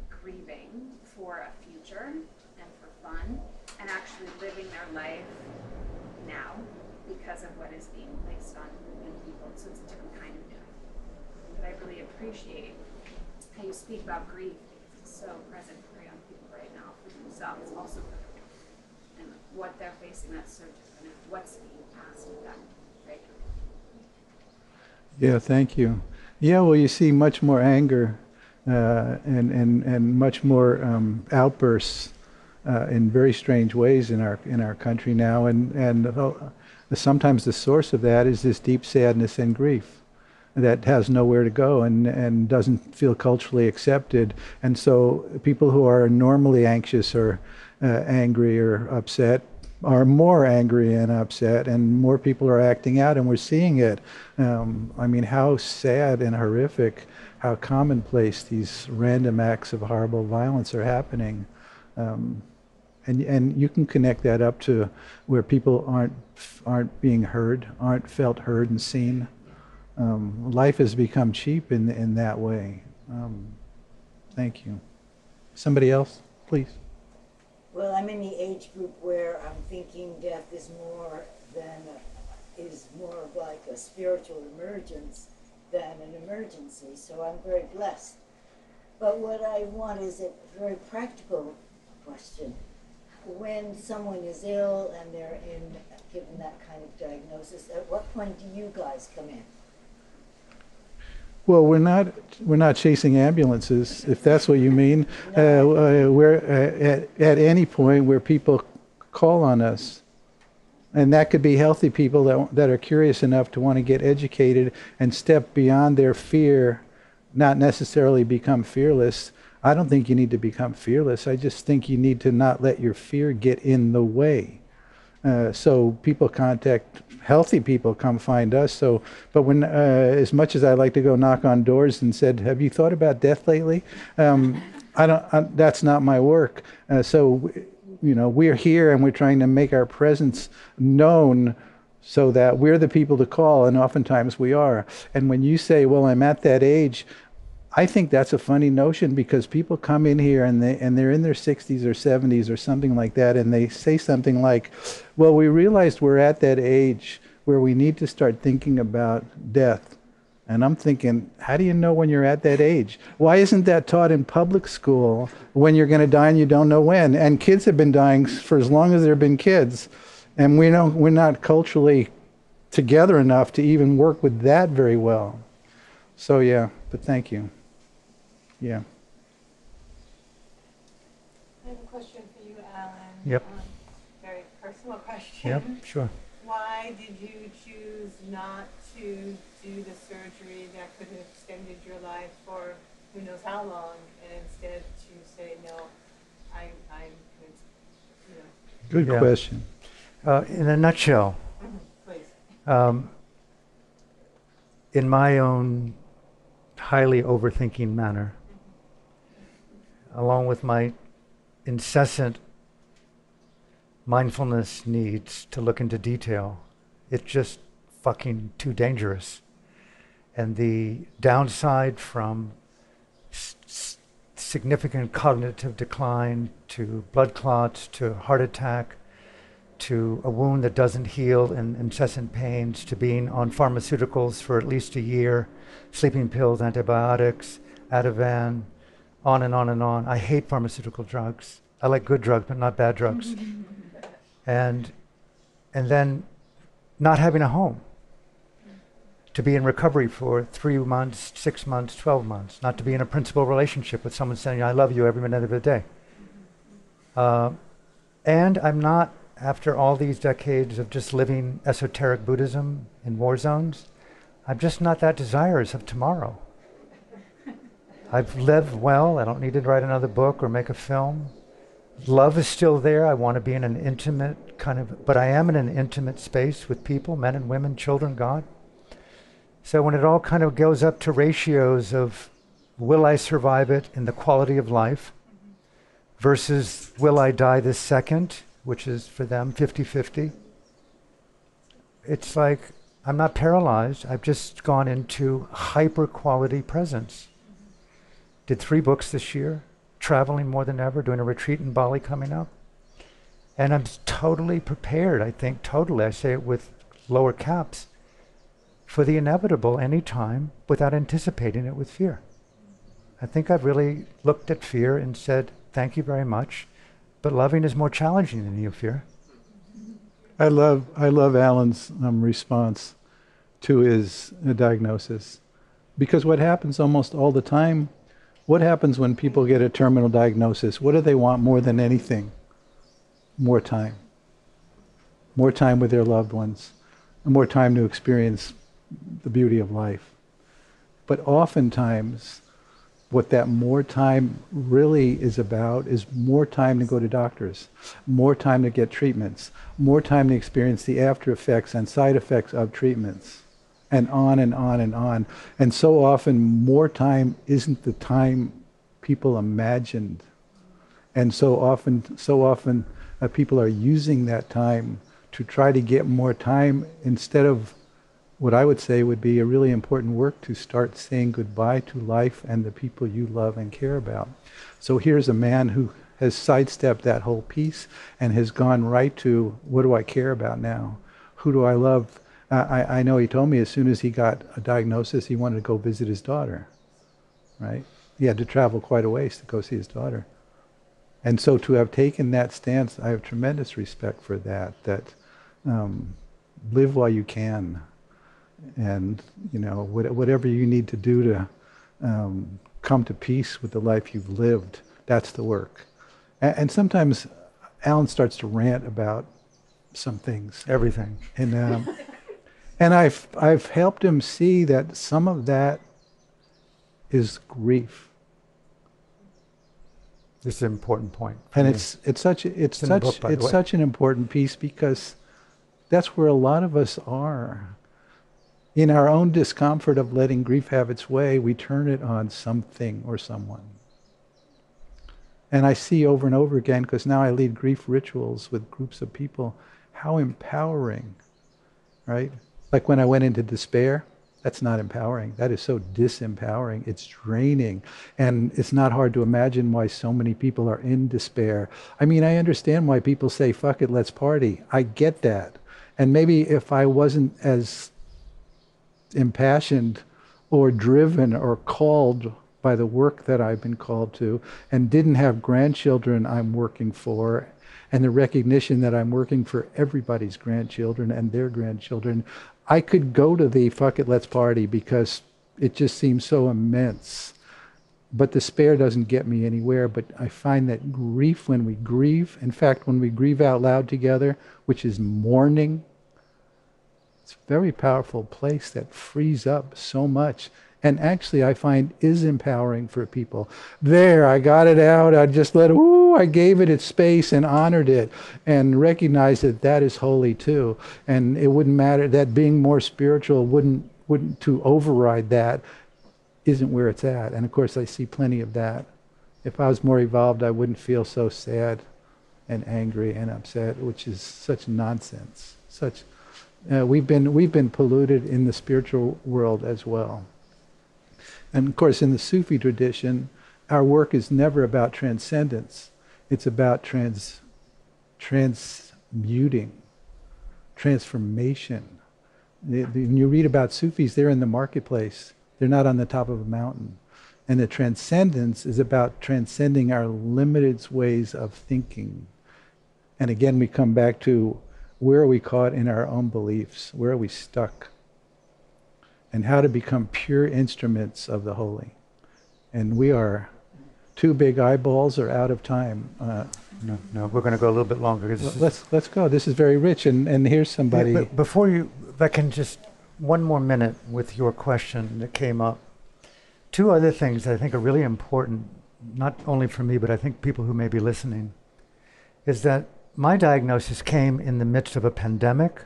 grieving for a future and for fun, and actually living their life now because of what is being placed on young people. So it's a different kind of death. But I really appreciate how you speak about grief. It's so present for young people right now, for themselves, also for them. And what they're facing, that's so different, and what's being asked of them right now. Yeah, thank you. Yeah, well, you see much more anger and much more outbursts in very strange ways in our country now, and sometimes the source of that is this deep sadness and grief that has nowhere to go and doesn't feel culturally accepted. And so people who are normally anxious or angry or upset are more angry and upset, and more people are acting out, and we're seeing it. I mean, how sad and horrific, how commonplace these random acts of horrible violence are happening. And you can connect that up to where people aren't being heard, aren't felt heard and seen. Life has become cheap in that way. Thank you. Somebody else, please. Well, I'm in the age group where I'm thinking death is more of like a spiritual emergence than an emergency. So I'm very blessed. But what I want is a very practical question. When someone is ill and they're given that kind of diagnosis, at what point do you guys come in? Well, we're not chasing ambulances, if that's what you mean. We're at any point where people call on us, and that could be healthy people that are curious enough to want to get educated and step beyond their fear, not necessarily become fearless. I don't think you need to become fearless. I just think you need to not let your fear get in the way. So people healthy people come find us. But when, as much as I like to go knock on doors and said, "Have you thought about death lately?" That's not my work. We're here and we're trying to make our presence known, so that we're the people to call, and oftentimes we are. And when you say, "Well, I'm at that age," I think that's a funny notion, because people come in here and they're in their 60s or 70s or something like that, and they say something like, "Well, we realized we're at that age where we need to start thinking about death." And I'm thinking, how do you know when you're at that age? Why isn't that taught in public school, when you're going to die and you don't know when? And kids have been dying for as long as there have been kids, and we're not culturally together enough to even work with that very well. So yeah, but thank you. Yeah. I have a question for you, Alan. Yep. Very personal question. Yep, sure. Why did you choose not to do the surgery that could have extended your life for who knows how long, and instead to say, no, I'm Good Yeah. question. In a nutshell, please. in my own highly overthinking manner, along with my incessant mindfulness needs to look into detail It's just fucking too dangerous. And the downside from significant cognitive decline to blood clots to heart attack to a wound that doesn't heal and incessant pains to being on pharmaceuticals for at least a year, sleeping pills, antibiotics, Ativan, on and on and on. I hate pharmaceutical drugs. I like good drugs, but not bad drugs. and then not having a home. To be in recovery for 3 months, 6 months, 12 months. Not to be in a principal relationship with someone saying, I love you every minute of the day. And I'm not, after all these decades of just living esoteric Buddhism in war zones, I'm just not that desirous of tomorrow. I've lived well. I don't need to write another book or make a film. Love is still there. I want to be in an intimate but I am in an intimate space with people, men and women, children, God. So when it all kind of goes up to ratios of will I survive it in the quality of life versus will I die this second, which is for them 50-50, it's like I'm not paralyzed. I've just gone into hyper quality presence. Did 3 books this year, traveling more than ever, doing a retreat in Bali coming up. And I'm totally prepared, I think, totally, I say it with lower caps, for the inevitable anytime without anticipating it with fear. I think I've really looked at fear and said, thank you very much, but loving is more challenging than you fear. I love Alan's response to his diagnosis, because what happens almost all the time, what happens when people get a terminal diagnosis? What do they want more than anything? More time. More time with their loved ones. And more time to experience the beauty of life. But oftentimes, what that more time really is about is more time to go to doctors, more time to get treatments, more time to experience the after effects and side effects of treatments, and on and on and on. And so often, more time isn't the time people imagined. And so often, people are using that time to try to get more time instead of what I would say would be a really important work to start saying goodbye to life and the people you love and care about. So here's a man who has sidestepped that whole piece and has gone right to, what do I care about now? Who do I love? I know he told me as soon as he got a diagnosis, he wanted to go visit his daughter, right? He had to travel quite a ways to go see his daughter. And so to have taken that stance, I have tremendous respect for that live while you can. And, whatever you need to do to come to peace with the life you've lived, that's the work. And sometimes Alan starts to rant about some things. Everything. And I've helped him see that some of that is grief. This is an important point. And it's such an important piece, because that's where a lot of us are. In our own discomfort of letting grief have its way, we turn it on something or someone. And I see over and over again, because now I lead grief rituals with groups of people, how empowering, right? Like when I went into despair, that's not empowering. That is so disempowering. It's draining. And it's not hard to imagine why so many people are in despair. I mean, I understand why people say, fuck it, let's party. I get that. And maybe if I wasn't as impassioned or driven or called by the work that I've been called to, and didn't have grandchildren I'm working for, and the recognition that I'm working for everybody's grandchildren and their grandchildren, I could go to the fuck it, let's party, because it just seems so immense. But despair doesn't get me anywhere. But I find that grief, when we grieve, in fact, when we grieve out loud together, which is mourning, it's a very powerful place that frees up so much. And actually, I find is empowering for people. There, I got it out. I just let it, I gave it its space and honored it and recognized that that is holy too. And it wouldn't matter, that being more spiritual wouldn't to override that isn't where it's at. And of course, I see plenty of that. If I was more evolved, I wouldn't feel so sad and angry and upset, which is such nonsense. We've been polluted in the spiritual world as well. And of course, in the Sufi tradition, our work is never about transcendence. It's about transmuting, transformation. When you read about Sufis, they're in the marketplace. They're not on the top of a mountain. And the transcendence is about transcending our limited ways of thinking. And again, we come back to where are we caught in our own beliefs? Where are we stuck? And how to become pure instruments of the holy. And we are two big eyeballs are out of time. No, we're going to go a little bit longer. Let's go. This is very rich. And here's somebody. Yeah, before you, if I can just one more minute with your question that came up. Two other things that I think are really important, not only for me, but I think people who may be listening, is that my diagnosis came in the midst of a pandemic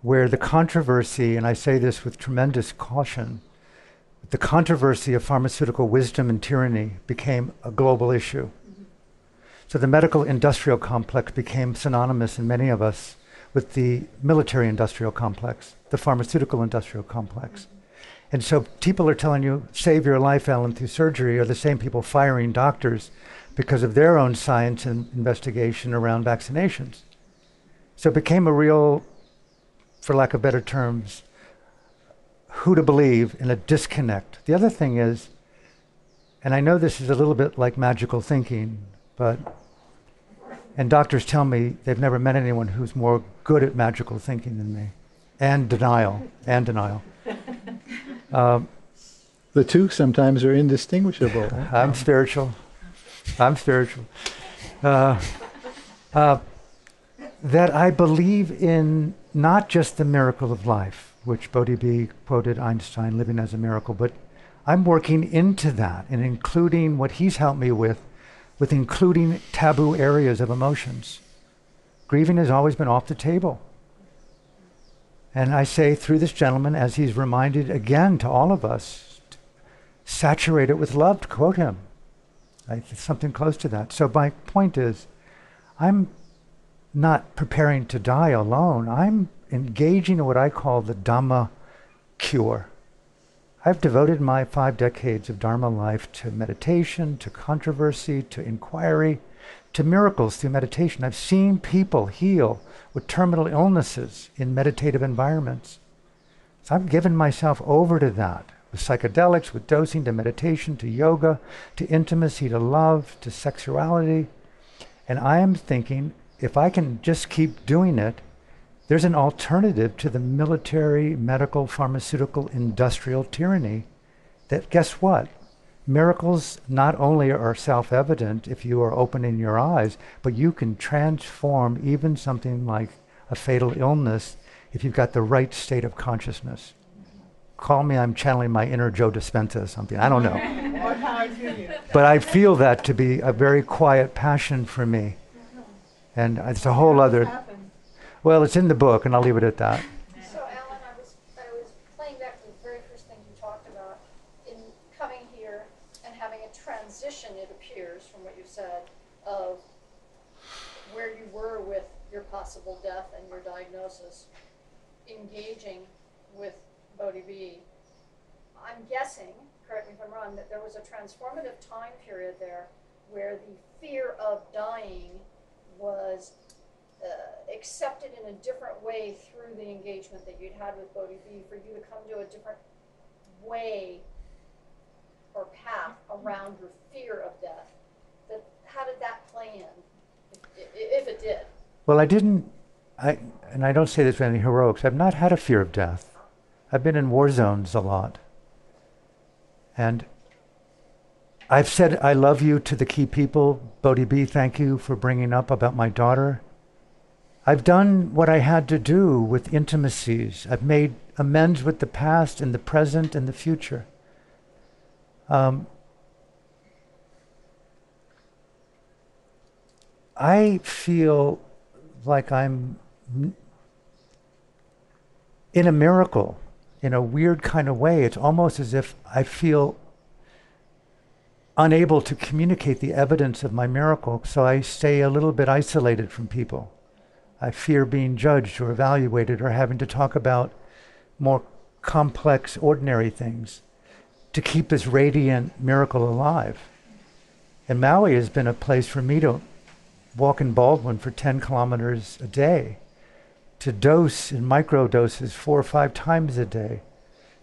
where the controversy, and I say this with tremendous caution, the controversy of pharmaceutical wisdom and tyranny became a global issue. So the medical industrial complex became synonymous in many of us with the military industrial complex, the pharmaceutical industrial complex. And so people are telling you, save your life, Ellen, through surgery, are the same people firing doctors because of their own science and investigation around vaccinations. So it became a real, for lack of better terms, who to believe in a disconnect. The other thing is, and I know this is a little bit like magical thinking, and doctors tell me they've never met anyone who's more good at magical thinking than me, and denial. The two sometimes are indistinguishable. I'm spiritual. That I believe in not just the miracle of life, which Bodhi quoted Einstein, living as a miracle, but I'm working into that and including what he's helped me with including taboo areas of emotions. Grieving has always been off the table. And I say through this gentleman, as he's reminded again to all of us, saturate it with love, to quote him. Something close to that. So my point is, I'm not preparing to die alone. I'm engaging in what I call the Dhamma cure. I've devoted my 5 decades of Dharma life to meditation, to controversy, to inquiry, to miracles through meditation. I've seen people heal with terminal illnesses in meditative environments. So I've given myself over to that, with psychedelics, with dosing, to meditation, to yoga, to intimacy, to love, to sexuality. And I am thinking, if I can just keep doing it, there's an alternative to the military, medical, pharmaceutical, industrial tyranny that, guess what? Miracles not only are self-evident if you are opening your eyes, but you can transform even something like a fatal illness if you've got the right state of consciousness. Call me, I'm channeling my inner Joe Dispenza or something, I don't know. More power to you. But I feel that to be a very quiet passion for me. And it's a whole other... Well, it's in the book, and I'll leave it at that. So, Alan, I was playing back to the very first thing you talked about in coming here and having a transition, it appears, from what you said, of where you were with your possible death and your diagnosis, engaging with Bodhi. I'm guessing, correct me if I'm wrong, that there was a transformative time period there where the fear of dying was accepted in a different way through the engagement that you'd had with Bodhi, for you to come to a different way or path around your fear of death. How did that play in, if it did? Well, and I don't say this with any heroics, I've not had a fear of death. I've been in war zones a lot. And I've said I love you to the key people. Bodhi, thank you for bringing up about my daughter. I've done what I had to do with intimacies. I've made amends with the past and the present and the future. I feel like I'm in a miracle, in a weird kind of way. It's almost as if I feel unable to communicate the evidence of my miracle, so I stay a little bit isolated from people. I fear being judged or evaluated or having to talk about more complex, ordinary things to keep this radiant miracle alive. And Maui has been a place for me to walk in Baldwin for 10 kilometers a day, to dose in micro doses 4 or 5 times a day,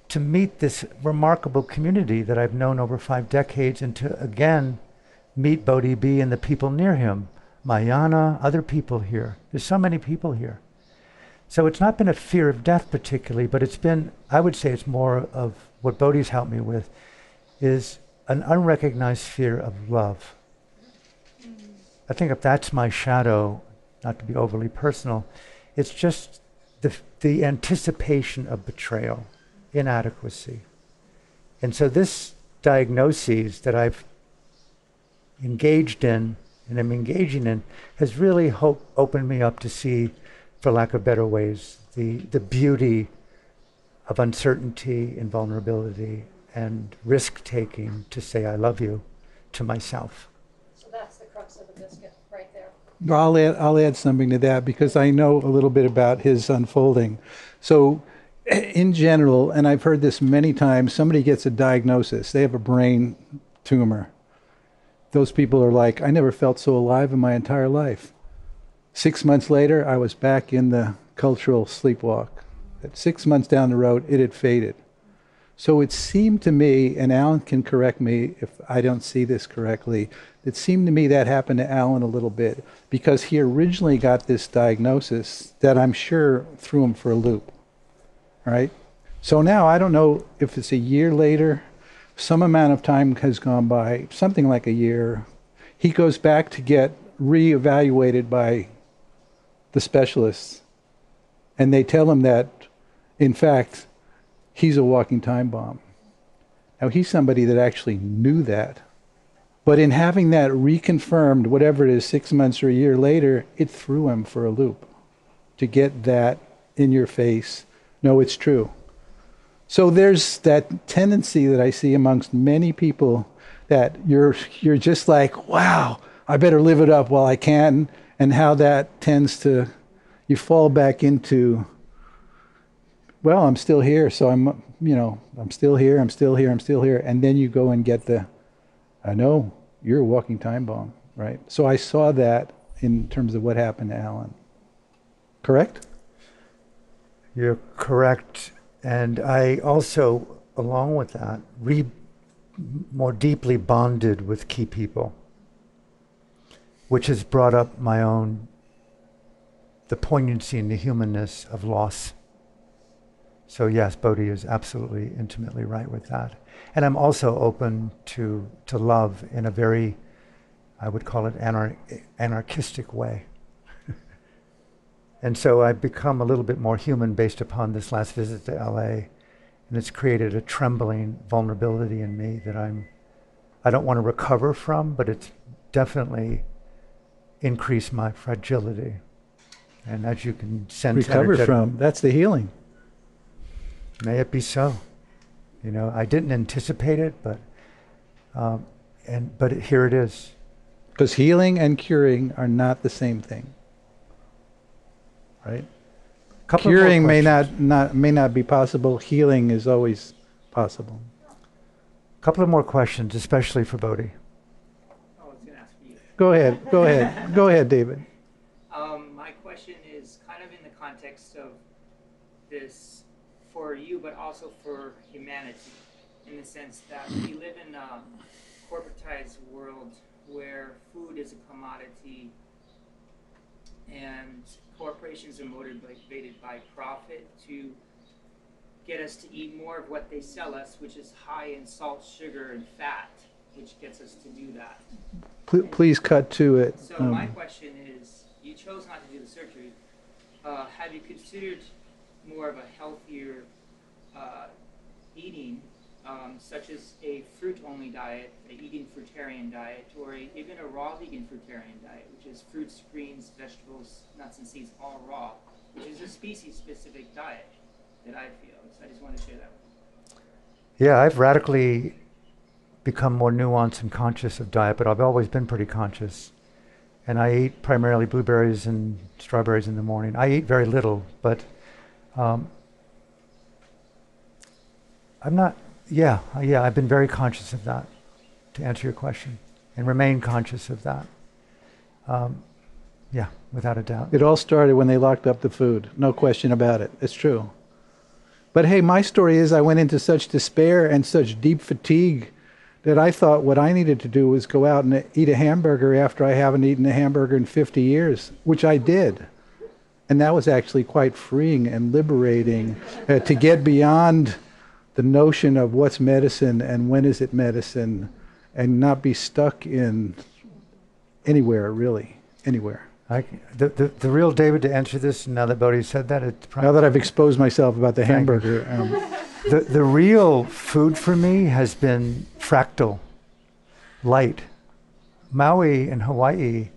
to meet this remarkable community that I've known over 5 decades, and to again meet Bodhi B and the people near him, Mayana, other people here. There's so many people here. So it's not been a fear of death particularly, but it's been, I would say it's more of what Bodhi's helped me with, is an unrecognized fear of love. I think if that's my shadow, not to be overly personal, it's just the anticipation of betrayal, inadequacy. And so this diagnosis that I've engaged in and I'm engaging in has really opened me up to see, for lack of better ways, the beauty of uncertainty and vulnerability and risk-taking to say I love you to myself. So that's the crux of the biscuit right there. I'll add something to that because I know a little bit about his unfolding. So in general, and I've heard this many times, somebody gets a diagnosis, they have a brain tumor. Those people are like, I never felt so alive in my entire life. 6 months later, I was back in the cultural sleepwalk. At 6 months down the road, it had faded. So it seemed to me, and Alan can correct me if I don't see this correctly, it seemed to me that happened to Alan a little bit because he originally got this diagnosis that I'm sure threw him for a loop, right? So now I don't know if it's a year later, some amount of time has gone by, something like a year. He goes back to get reevaluated by the specialists, and they tell him that, in fact, he's a walking time bomb. Now, he's somebody that actually knew that. But in having that reconfirmed, whatever it is, 6 months or a year later, it threw him for a loop to get that in your face. No, it's true. So there's that tendency that I see amongst many people that you're just like, wow, I better live it up while I can, and how that tends to, you fall back into, well, I'm still here, so I'm still here, and then you go and get I know, you're a walking time bomb, right? So I saw that in terms of what happened to Alan. Correct? You're correct. And I also, along with that, more deeply bonded with key people, which has brought up the poignancy and the humanness of loss. So yes, Bodhi is absolutely intimately right with that. And I'm also open to love in a very, I would call it anarchistic way. And so I've become a little bit more human based upon this last visit to LA. And it's created a trembling vulnerability in me that I don't want to recover from, but it's definitely increased my fragility. And as you can sense, Recover from, that's the healing. May it be so. You know, I didn't anticipate it, but here it is. Because healing and curing are not the same thing. Right? Curing may not be possible. Healing is always possible. A couple of more questions, especially for Bodhi. I was going to ask for you. Go ahead, David. My question is kind of in the context of this for you, but also for humanity, in the sense that we live in a corporatized world where food is a commodity and corporations are motivated by profit to get us to eat more of what they sell us, which is high in salt, sugar, and fat, which gets us to do that. Please cut to it. So my question is, you chose not to do the surgery. Have you considered more of a healthier eating, such as a fruit-only diet, a eating fruitarian diet, or even a raw vegan fruitarian diet, which is fruits, greens, vegetables, nuts, and seeds all raw, which is a species-specific diet that I feel. So I just want to share that with you. Yeah, I've radically become more nuanced and conscious of diet, but I've always been pretty conscious. And I eat primarily blueberries and strawberries in the morning. I eat very little, but I'm not, I've been very conscious of that, to answer your question, and remain conscious of that. Yeah, without a doubt. It all started when they locked up the food. No question about it. It's true. But hey, my story is I went into such despair and such deep fatigue that I thought what I needed to do was go out and eat a hamburger after I haven't eaten a hamburger in 50 years, which I did. And that was actually quite freeing and liberating to get beyond the notion of what's medicine and when is it medicine, and not be stuck in anywhere, really, anywhere. The real David, to answer this, now that Bodhi said that, now that I've exposed myself about the hamburger. The real food for me has been fractal light. Maui in Hawaii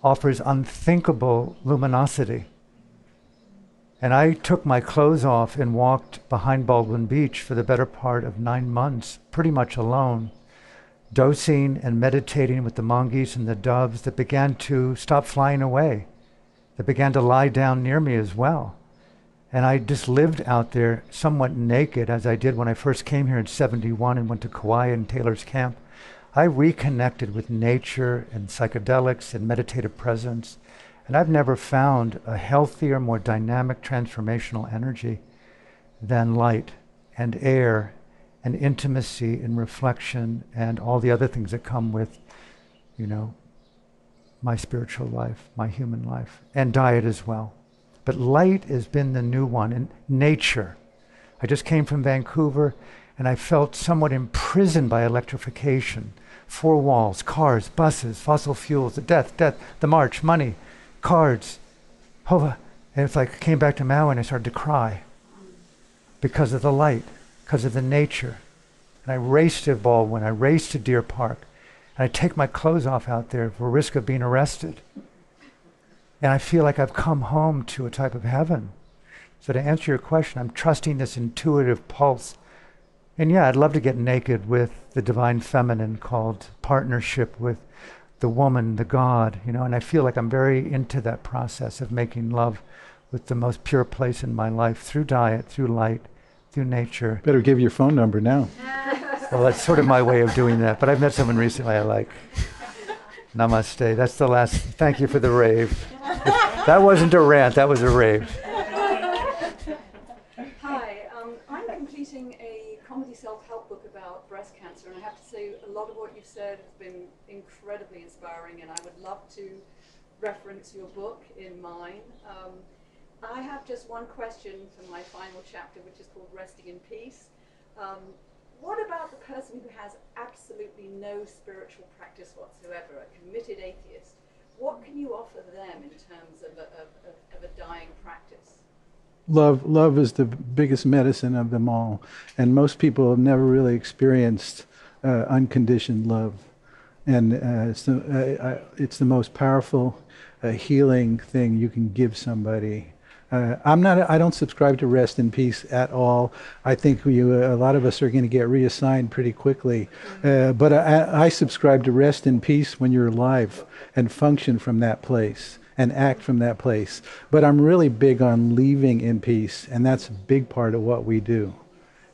offers unthinkable luminosity. And I took my clothes off and walked behind Baldwin Beach for the better part of 9 months, pretty much alone, dosing and meditating with the mongoose and the doves that began to stop flying away, that began to lie down near me as well. And I just lived out there somewhat naked, as I did when I first came here in '71 and went to Kauai and Taylor's camp. I reconnected with nature and psychedelics and meditative presence. And I've never found a healthier, more dynamic, transformational energy than light and air and intimacy and reflection and all the other things that come with, my spiritual life, my human life, and diet as well. But light has been the new one, and nature. I just came from Vancouver, and I felt somewhat imprisoned by electrification. 4 walls, cars, buses, fossil fuels, the death, the march, money, cards. And it's like I came back to Maui and I started to cry because of the light, because of the nature. And I raced to Baldwin, I raced to Deer Park, and I take my clothes off out there for risk of being arrested. And I feel like I've come home to a type of heaven. So to answer your question, I'm trusting this intuitive pulse. And yeah, I'd love to get naked with the divine feminine called partnership with the woman, the God, and I feel like I'm very into that process of making love with the most pure place in my life through diet, through light, through nature. Better give your phone number now. Well, that's sort of my way of doing that, but I've met someone recently I like. Namaste. That's the last. Thank you for the rave. That wasn't a rant, that was a rave. Hi, I'm completing a comedy self-help book about breast cancer, and I have to say a lot of what you've said has been incredibly inspiring, and I would love to reference your book in mine. I have just one question for my final chapter, which is called Resting in Peace. What about the person who has absolutely no spiritual practice whatsoever, a committed atheist? What can you offer them in terms of a dying practice? Love is the biggest medicine of them all, and most people have never really experienced unconditioned love, and it's the most powerful healing thing you can give somebody. I don't subscribe to rest in peace at all. I think a lot of us are going to get reassigned pretty quickly. But I subscribe to rest in peace when you're alive and function from that place and act from that place. But I'm really big on leaving in peace, and that's a big part of what we do.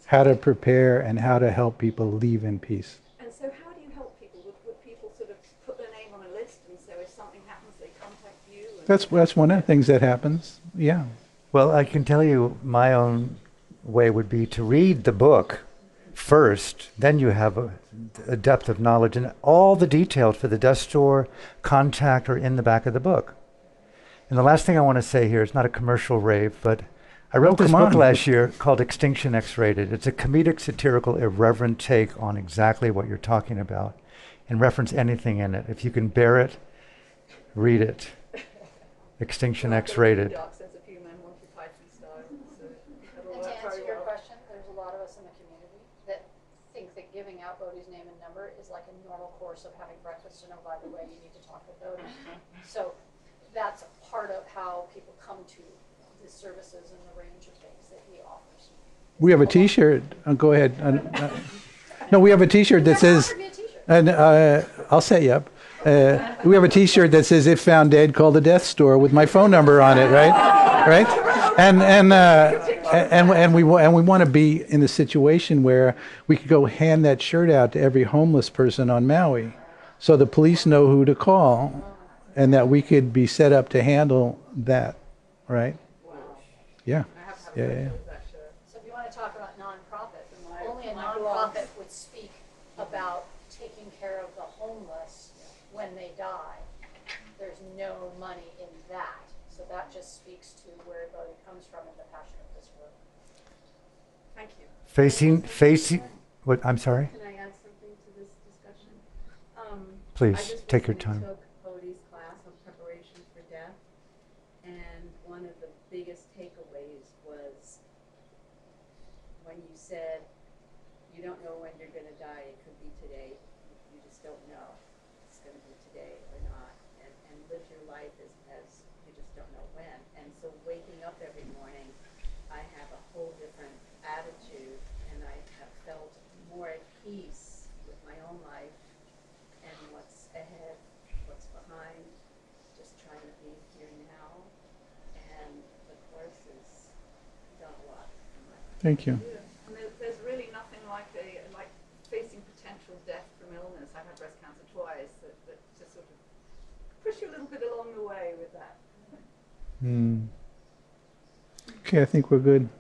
How to prepare and how to help people leave in peace. And so how do you help people? Would people sort of put their name on a list, and so if something happens, they contact you? That's one of the things that happens. Yeah. Well, I can tell you my own way would be to read the book first, then you have a depth of knowledge, and all the details for the death store, contact, are in the back of the book. And the last thing I want to say here is not a commercial rave, but I wrote this book last year called Extinction X-Rated. It's a comedic, satirical, irreverent take on exactly what you're talking about and reference anything in it. If you can bear it, read it. Extinction X-Rated. And to answer your question, there's a lot of us in the community that think that giving out Bodhi's name and number is like a normal course of having breakfast, and oh, by the way, you need to talk with Bodhi. So that's part of how people come to the services and the range of things that he offers. We have a T-shirt. Go ahead. No, we have a T-shirt that says, and I'll set you up. We have a T-shirt that says "If found dead, call the death store" with my phone number on it, right? Right? And we want to be in the situation where we could go hand that shirt out to every homeless person on Maui, so the police know who to call, and that we could be set up to handle that, right? Yeah. Yeah. So if you want to talk about nonprofit, only a nonprofit would speak about taking care of the homeless when they die. There's no money in that. So that just speaks to where Bodhi comes from and the passion of this work. Thank you. Facing, what, I'm sorry? Can I add something to this discussion? Please, take your time. I just recently took Bodhi's class on preparation for death, and one of the biggest takeaways was when you said, you don't know when you're going to die, it could be today, you just don't know if it's going to be today or not, and live your life as you just don't know when. And so waking up every morning, I have a whole different attitude, and I have felt more at peace with my own life and what's ahead, what's behind, just trying to be here now. And the course has done a lot in my life. Thank you. And there's really nothing like facing potential death from illness. I've had breast cancer twice. That just sort of push you a little bit along the way with that. Okay, I think we're good.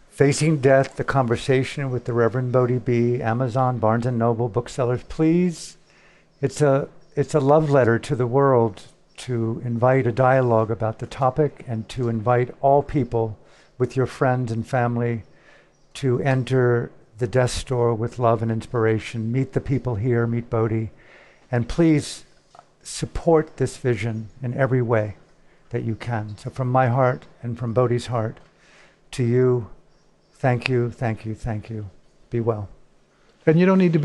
Facing Death, the conversation with the Reverend Bodhi B, Amazon, Barnes & Noble, booksellers, please. It's a love letter to the world to invite a dialogue about the topic and to invite all people with your friends and family to enter the death store with love and inspiration. Meet the people here, meet Bodhi, and please support this vision in every way that you can. So from my heart and from Bodhi's heart to you, thank you, thank you, thank you. Be well. And you don't need to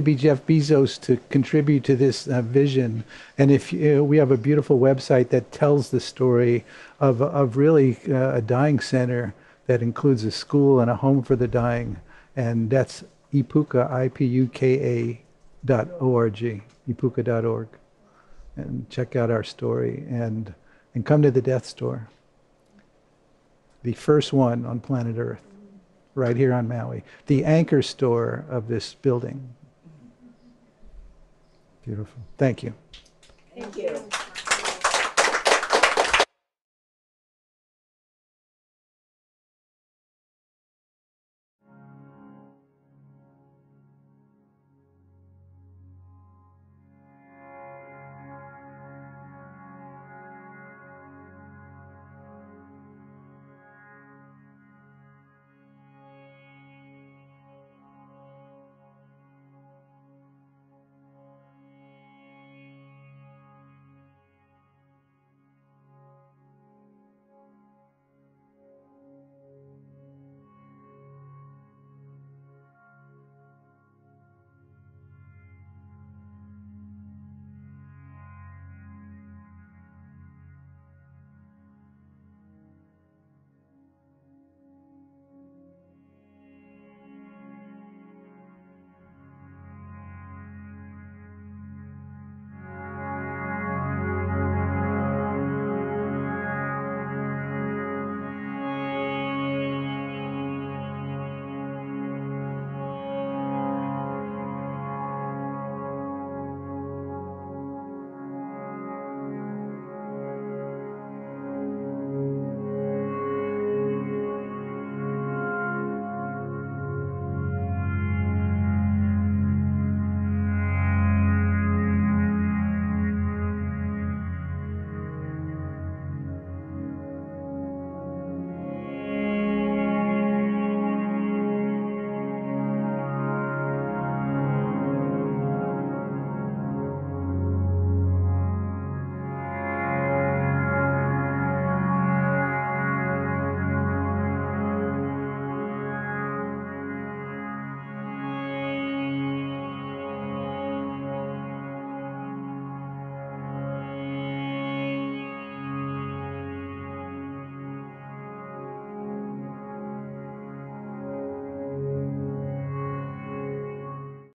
be Jeff Bezos to contribute to this vision. And if we have a beautiful website that tells the story of really a dying center that includes a school and a home for the dying, and that's ipuka, ipuka.org, ipuka.org, and check out our story and come to the death store, the first one on planet Earth. Right here on Maui, the anchor store of this building. Beautiful. Thank you. Thank you.